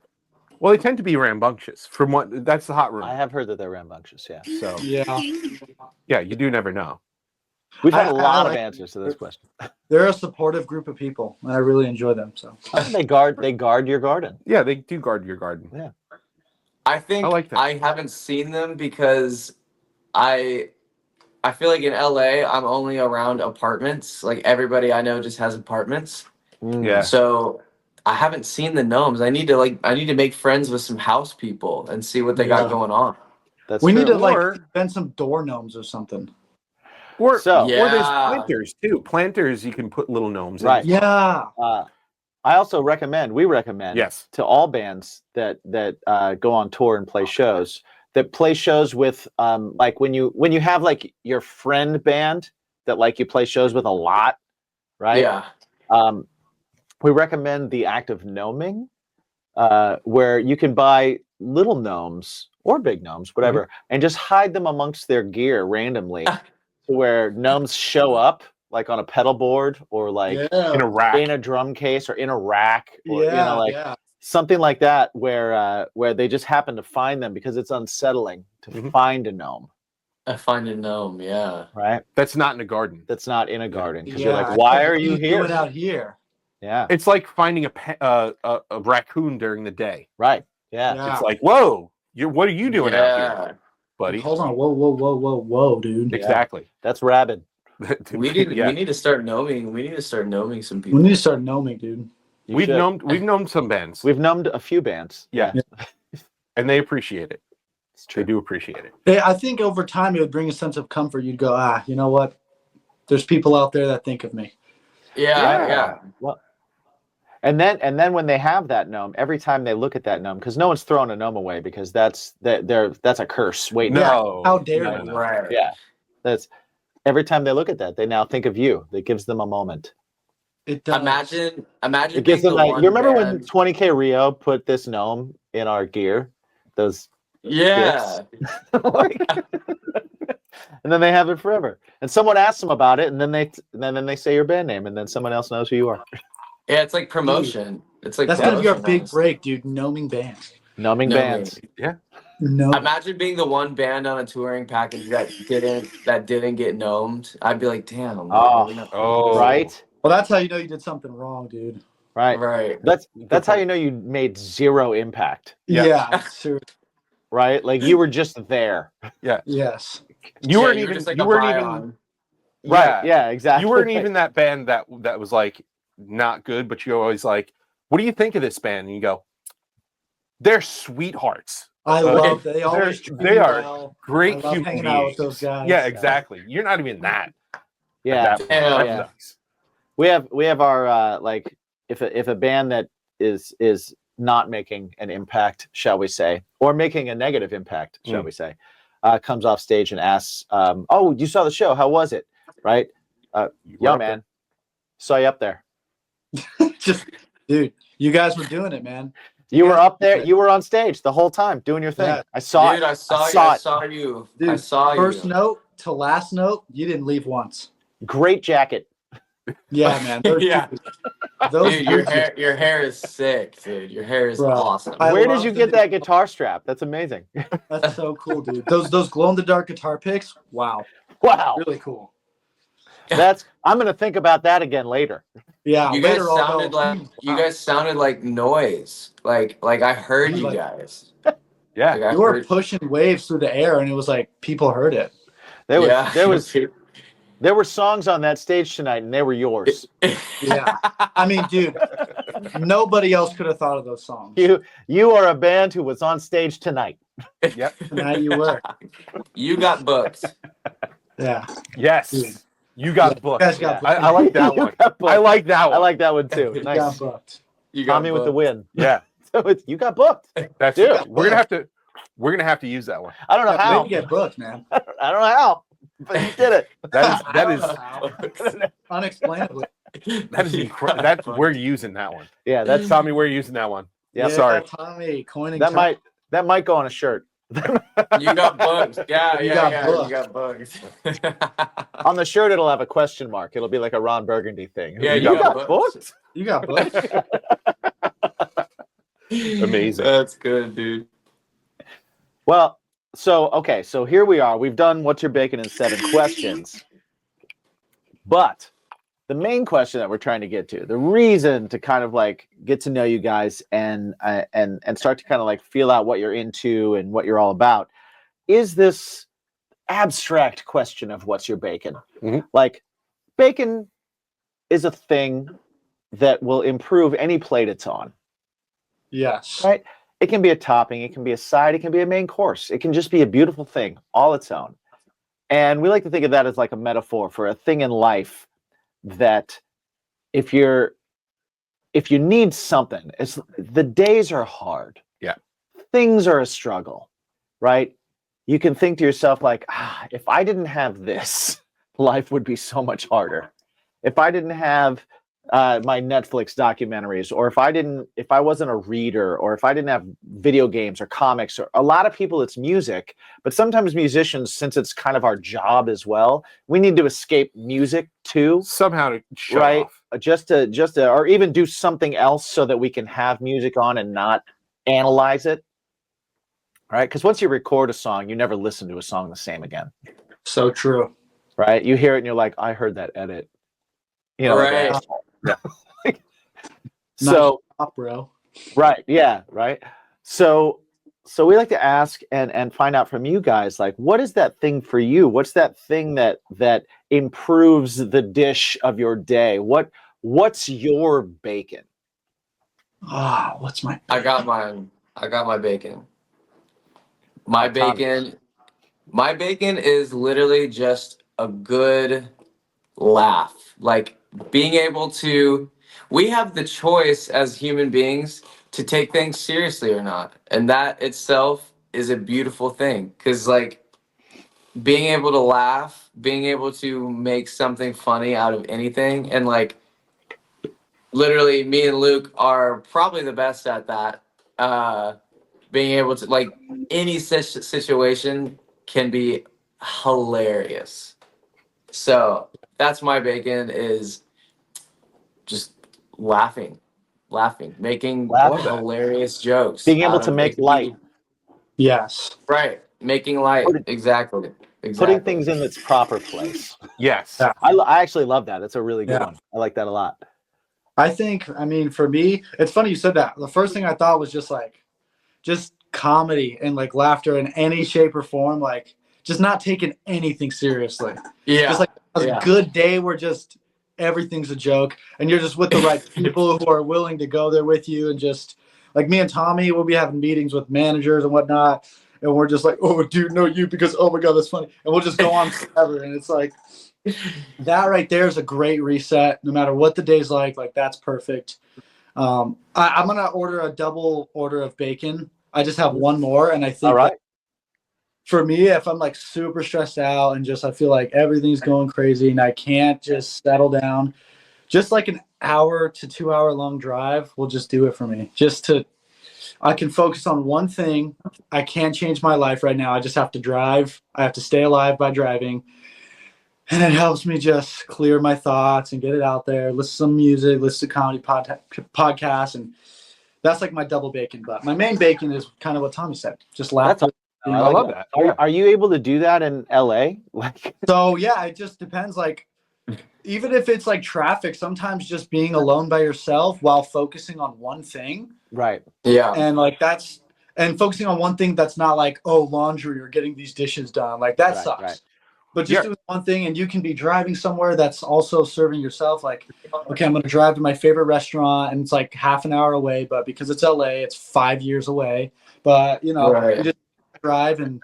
Well, they tend to be rambunctious. From what that's the hot room. I have heard that they're rambunctious, yeah. So Yeah. yeah, you do never know. We've had I a lot of like answers to this question. They're a supportive group of people, and I really enjoy them. So They guard your garden. Yeah, they do guard your garden. Yeah. I think I like that. I haven't seen them because I feel like in LA I'm only around apartments. Like everybody I know just has apartments. Yeah. So I haven't seen the gnomes. I need to make friends with some house people and see what they got going on. we need to Or- invent some door gnomes or something. Or So- there's Yeah. planters too. Planters you can put little gnomes Right. in. Yeah. I also recommend Yes. to all bands that go on tour and play shows with like when you have like your friend band that like you play shows with a lot, right? Yeah. We recommend the act of gnoming, where you can buy little gnomes or big gnomes, whatever, and just hide them amongst their gear randomly, to where gnomes show up like on a pedal board or like In a rack. in a drum case or in a rack, or something like that, where they just happen to find them because it's unsettling to find a gnome. I find a gnome, yeah. Right? That's not in a garden. That's not in a garden because Yeah, you're like, why are you here? Doing out here? Yeah. It's like finding a raccoon during the day. Right. Yeah. Yeah. It's like, whoa, what are you doing out here, buddy? Hold on, whoa, dude. Exactly. That's rabid. We need to start gnoming. We need to start gnoming some people. We need to start gnoming, dude. You We've should. known some bands. We've gnomed a few bands. Yeah. And they appreciate it. It's true. They do appreciate it. Yeah, I think over time it would bring a sense of comfort. You'd go, you know what? There's people out there that think of me. Yeah. Well, and then when they have that gnome, every time they look at that gnome, because no one's throwing a gnome away because that's a curse. Wait, No. How dare No, you? no. Right. Yeah. That's every time they look at that, they now think of you. That gives them a moment. It does. Imagine It gives them being the like, one you remember when band- 20K Rio put this gnome in our gear? Those Yeah. like, and then they have it forever. And someone asks them about it, and then they say your band name, and then someone else knows who you are. Yeah, it's like promotion. It's like That's gonna be our promotion, big honestly. break, dude. Gnoming bands. Gnoming bands. Yeah. No. Imagine being the one band on a touring package that didn't get gnomed. I'd be like, damn. Oh. Right. Well, that's how you know you did something wrong, dude. Right. Right. That's how you know you made zero impact. Yeah. Yeah. Sure. Right. Like you were just there. Yes. You weren't you're even. just like You a weren't Bion. even. Right. Yeah. Exactly. You weren't even that band that was like not good, but you're always like, "What do you think of this band?" And you go, "They're sweethearts. I love that. They always treat they me are well. Great I love human hanging out with beings." those guys. Yeah, exactly. You're not even that. Yeah. Damn. Yeah. Sucks. We have our like if a band that is not making an impact, shall we say, or making a negative impact, shall we say, comes off stage and asks, "Oh, you saw the show? How was it?" Right? You were Yo, up man, saw you up there. Just, dude, you guys were doing it, man. You were guys up there. did it. You were on stage the whole time doing your thing. Yeah. I saw Dude, it. I saw you. Dude, I saw first you. note to last note, you didn't leave once. Great jacket. Yeah, man. Those Yeah. dudes- those Dude, your dudes- your hair is sick, dude. Your hair is Bro, awesome. I Where did love you the get that video. guitar strap? That's amazing. That's so cool, dude. Those glow in the dark guitar picks. Wow, Wow. really cool. I'm gonna think about that again later. Yeah, You guys later I'll sounded go, like wow. noise. Like I heard you Like- guys. Yeah. Like, I You were heard- pushing waves through the air, and it was like people heard it. There were songs on that stage tonight, and they were yours. Yeah, I mean, dude, nobody else could have thought of those songs. You are a band who was on stage tonight. Yep. Tonight you were. You got booked. Yeah. Yes. Dude. You got You booked. guys got I like that You one. got booked. I like that one. I like that one too. You Nice. got booked. You got Tommy with the booked. win. Yeah. So you got booked. That's Dude. it. We're gonna have to use that one. I don't know Yeah, how. way to get booked, man. I don't know how, but you did it. That is Unexplainably. that's we're using that one. Yeah, that's Tommy, we're using that one. Yeah, sorry. Tommy coining. that might go on a shirt. You got booked. Yeah, You yeah, got yeah. booked. You got booked. On the shirt, it'll have a question mark. It'll be like a Ron Burgundy thing. Yeah, you you got got booked. booked. You got booked. Amazing. That's good, dude. Well, so here we are. We've done what's your bacon in 7 questions. But the main question that we're trying to get to, the reason to kind of like get to know you guys and start to kind of like feel out what you're into and what you're all about, is this abstract question of what's your bacon? Like, bacon is a thing that will improve any plate it's on. Yes. Right? It can be a topping, it can be a side, it can be a main course. It can just be a beautiful thing all its own. And we like to think of that as like a metaphor for a thing in life that if you need something, it's the days are hard. Yeah. Things are a struggle, right? You can think to yourself like, if I didn't have this, life would be so much harder. If I didn't have my Netflix documentaries, or if I wasn't a reader, or if I didn't have video games or comics, or a lot of people it's music, but sometimes musicians, since it's kind of our job as well, we need to escape music too. Somehow to shut right? off. Just to, or even do something else so that we can have music on and not analyze it. Right? Because once you record a song, you never listen to a song the same again. So true. Right? You hear it and you're like, I heard that edit. You know, Right. So, bro. right, yeah, right. So we like to ask and find out from you guys, like, what is that thing for you? What's that thing that improves the dish of your day? What's your bacon? What's my? I got mine. I got my bacon. My bacon is literally just a good laugh. Like being able to, we have the choice as human beings to take things seriously or not. And that itself is a beautiful thing. Cause like being able to laugh, being able to make something funny out of anything. And like literally me and Luke are probably the best at that. Being able to, like, any situation can be hilarious. So that's my bacon, is just laughing, making hilarious jokes. Being able out to of make it. light. Yes. Right. Making light. Exactly. Putting things in its proper place. Yes. Yeah. I actually love that. That's a really good Yeah. one. I like that a lot. I mean, for me, it's funny you said that. The first thing I thought was just comedy and like laughter in any shape or form, like just not taking anything seriously. Yeah. Just like a good day where just everything's a joke and you're just with the right people who are willing to go there with you, and just like me and Tommy, we'll be having meetings with managers and whatnot, and we're just like, oh dude, no, you, because oh my god, that's funny, and we'll just go on forever. And it's like that right there is a great reset. No matter what the day's like that's perfect. I'm gonna order a double order of bacon. I just have one more, and I think All right. that for me, if I'm like super stressed out and just I feel like everything's going crazy and I can't just settle down, just like an hour to 2 hour long drive will just do it for me. I can focus on one thing. I can't change my life right now. I just have to drive. I have to stay alive by driving. And it helps me just clear my thoughts and get it out there, listen to some music, listen to comedy podcasts. And that's like my double bacon. But my main bacon is kind of what Tommy said, just laughter. I love that. Are you able to do that in LA? Like, So yeah, it just depends. Like, even if it's like traffic, sometimes just being alone by yourself while focusing on one thing. right. Yeah. And like and focusing on one thing that's not like, oh, laundry or getting these dishes done. Like that sucks. Right. But just doing one thing, and you can be driving somewhere that's also serving yourself. Like, okay, I'm going to drive to my favorite restaurant, and it's like half an hour away, but because it's LA, it's 5 years away. But you know, you just drive and.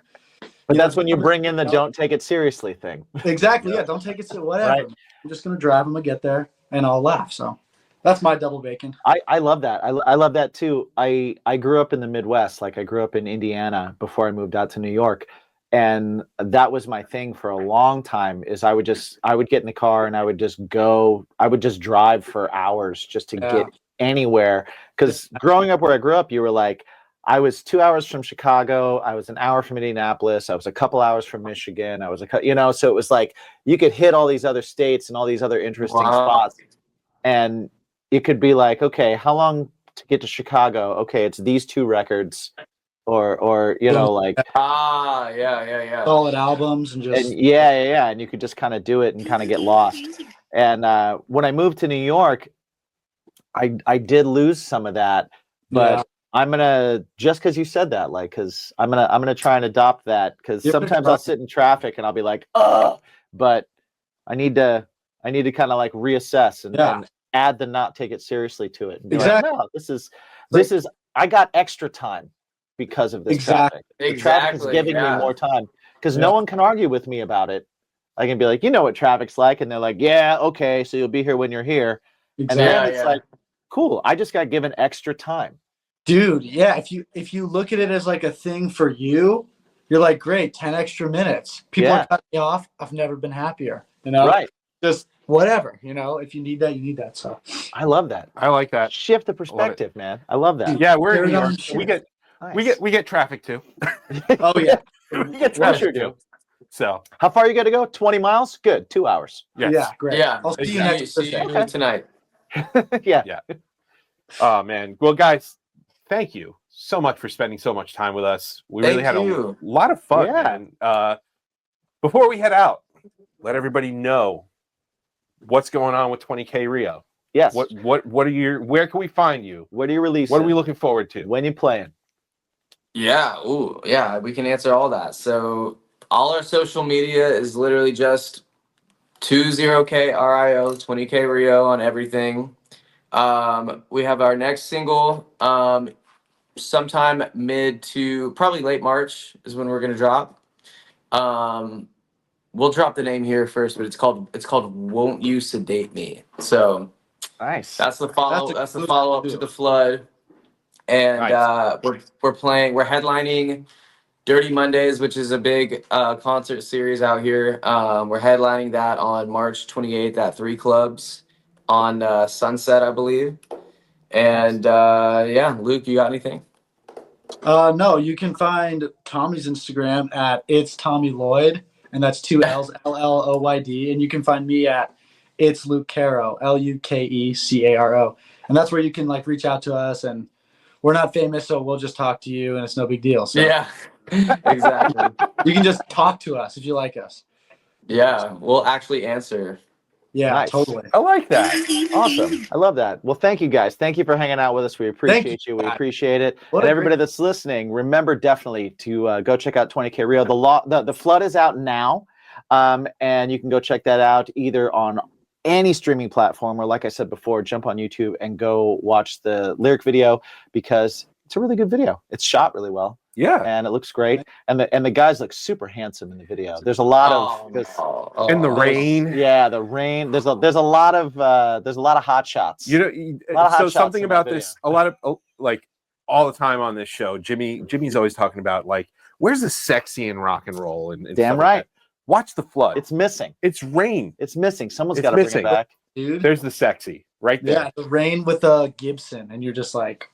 But that's when you bring in the don't take it seriously thing. Exactly. Yeah. Don't take it to whatever. Right. I'm just going to drive. I'm going to get there and I'll laugh. So that's my double bacon. I love that. I love that too. I grew up in the Midwest. Like I grew up in Indiana before I moved out to New York. And that was my thing for a long time, is I would get in the car and I would just drive for hours just to get anywhere. Because growing up where I grew up, you were like, I was 2 hours from Chicago. I was an hour from Indianapolis. I was a couple hours from Michigan. I was so it was like you could hit all these other states and all these other interesting spots. And it could be like, okay, how long to get to Chicago? Okay, it's these 2 records. or you know, like yeah. Solid albums and just and yeah, and you could just kind of do it and kind of get lost. And when I moved to New York, I did lose some of that, but I'm gonna, just because you said that, like, because I'm gonna try and adopt that, because sometimes I'll sit in traffic and I'll be like, oh, but I need to kind of like reassess and add the not take it seriously to it and be like, no, this is I got extra time because of this traffic. The traffic is giving me more time, because no one can argue with me about it. I can be like, you know what traffic's like, and they're like, yeah, okay, so you'll be here when you're here. And then it's like, cool, I just got given extra time. Dude, yeah, if you look at it as like a thing for you, you're like, great, 10 extra minutes. People are cutting me off. I've never been happier. You know? Right. Just whatever, you know, if you need that, you need that. So I love that. I like that. Shift the perspective, man. I love that. Yeah, we're in New York. We get traffic too. Oh yeah. We get traffic too. So how far you got to go? 20 miles? Good. 2 hours. Yes. Yeah, great. Yeah. I'll see you next Thursday. Tonight. Yeah. Oh man. Well, guys, thank you so much for spending so much time with us. We really had a lot of fun. Man. Before we head out, let everybody know what's going on with 20K Rio. Yes. What are your, where can we find you? What are you releasing? What are we looking forward to? When you playing? Yeah. Ooh, yeah. We can answer all that. So all our social media is literally just 20K Rio, 20K Rio on everything. We have our next single sometime mid to probably late March is when we're gonna drop. We'll drop the name here first, but it's called Won't You Sedate Me. So nice. That's the follow up to The Flood. And we're headlining Dirty Mondays, which is a big concert series out here. We're headlining that on March 28th at 3 clubs on Sunset, I believe. And Luke, you got anything? No, you can find Tommy's Instagram at It's Tommy Lloyd, and that's 2 L's, LLOYD. And you can find me at It's Luke Caro, LUKECARO. And that's where you can like reach out to us, and we're not famous, so we'll just talk to you and it's no big deal. So yeah, exactly. You can just talk to us if you like us. Yeah, we'll actually answer. Yeah, nice. Totally. I like that. Awesome. I love that. Well, thank you guys. Thank you for hanging out with us. We appreciate you. We appreciate it. And everybody that's listening, remember definitely to go check out 20K Rio. The Flood is out now, and you can go check that out either on any streaming platform, or like I said before, jump on YouTube and go watch the lyric video, because it's a really good video. It's shot really well. Yeah, and it looks great, and the guys look super handsome in the video. There's a lot of in the rain. Yeah, the rain. There's a lot of hot shots. You know, so something about this. A lot of like all the time on this show, Jimmy's always talking about like, where's the sexy in rock and roll? And damn right. Like watch The Flood. It's missing. It's rain. It's missing. Someone's got to bring it back, dude. There's the sexy right there. Yeah, the rain with a Gibson, and you're just like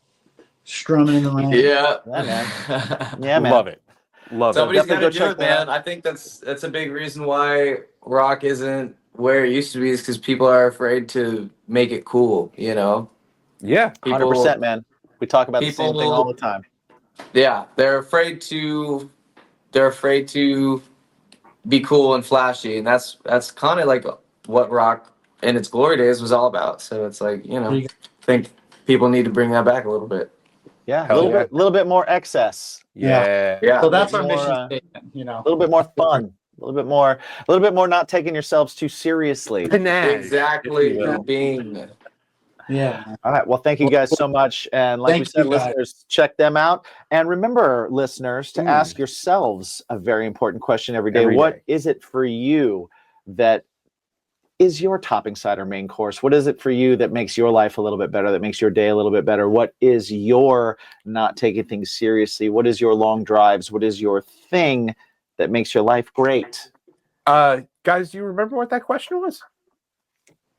strumming in the rain. Yeah, man. Yeah, man. Love it. Love Somebody's it. got to do it, man. I think that's a big reason why rock isn't where it used to be, is because people are afraid to make it cool, you know? Yeah. 100%, man. We talk about the same thing all the time. Yeah, they're afraid to be cool and flashy, and that's kind of like what rock in its glory days was all about. So it's like, you know, I think people need to bring that back a little bit. Yeah, a little bit more excess. Yeah. So that's our mission statement, you know. A little bit more fun. A little bit more not taking yourselves too seriously. Exactly. Being. Yeah. All right. Well, thank you guys so much. And like we said, listeners, check them out. And remember, listeners, to ask yourselves a very important question every day. What is it for you that is your topping side or main course? What is it for you that makes your life a little bit better, that makes your day a little bit better? What is your not taking things seriously? What is your long drives? What is your thing that makes your life great? Guys, do you remember what that question was?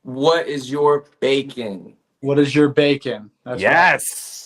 What is your bacon? What is your bacon? That's yes.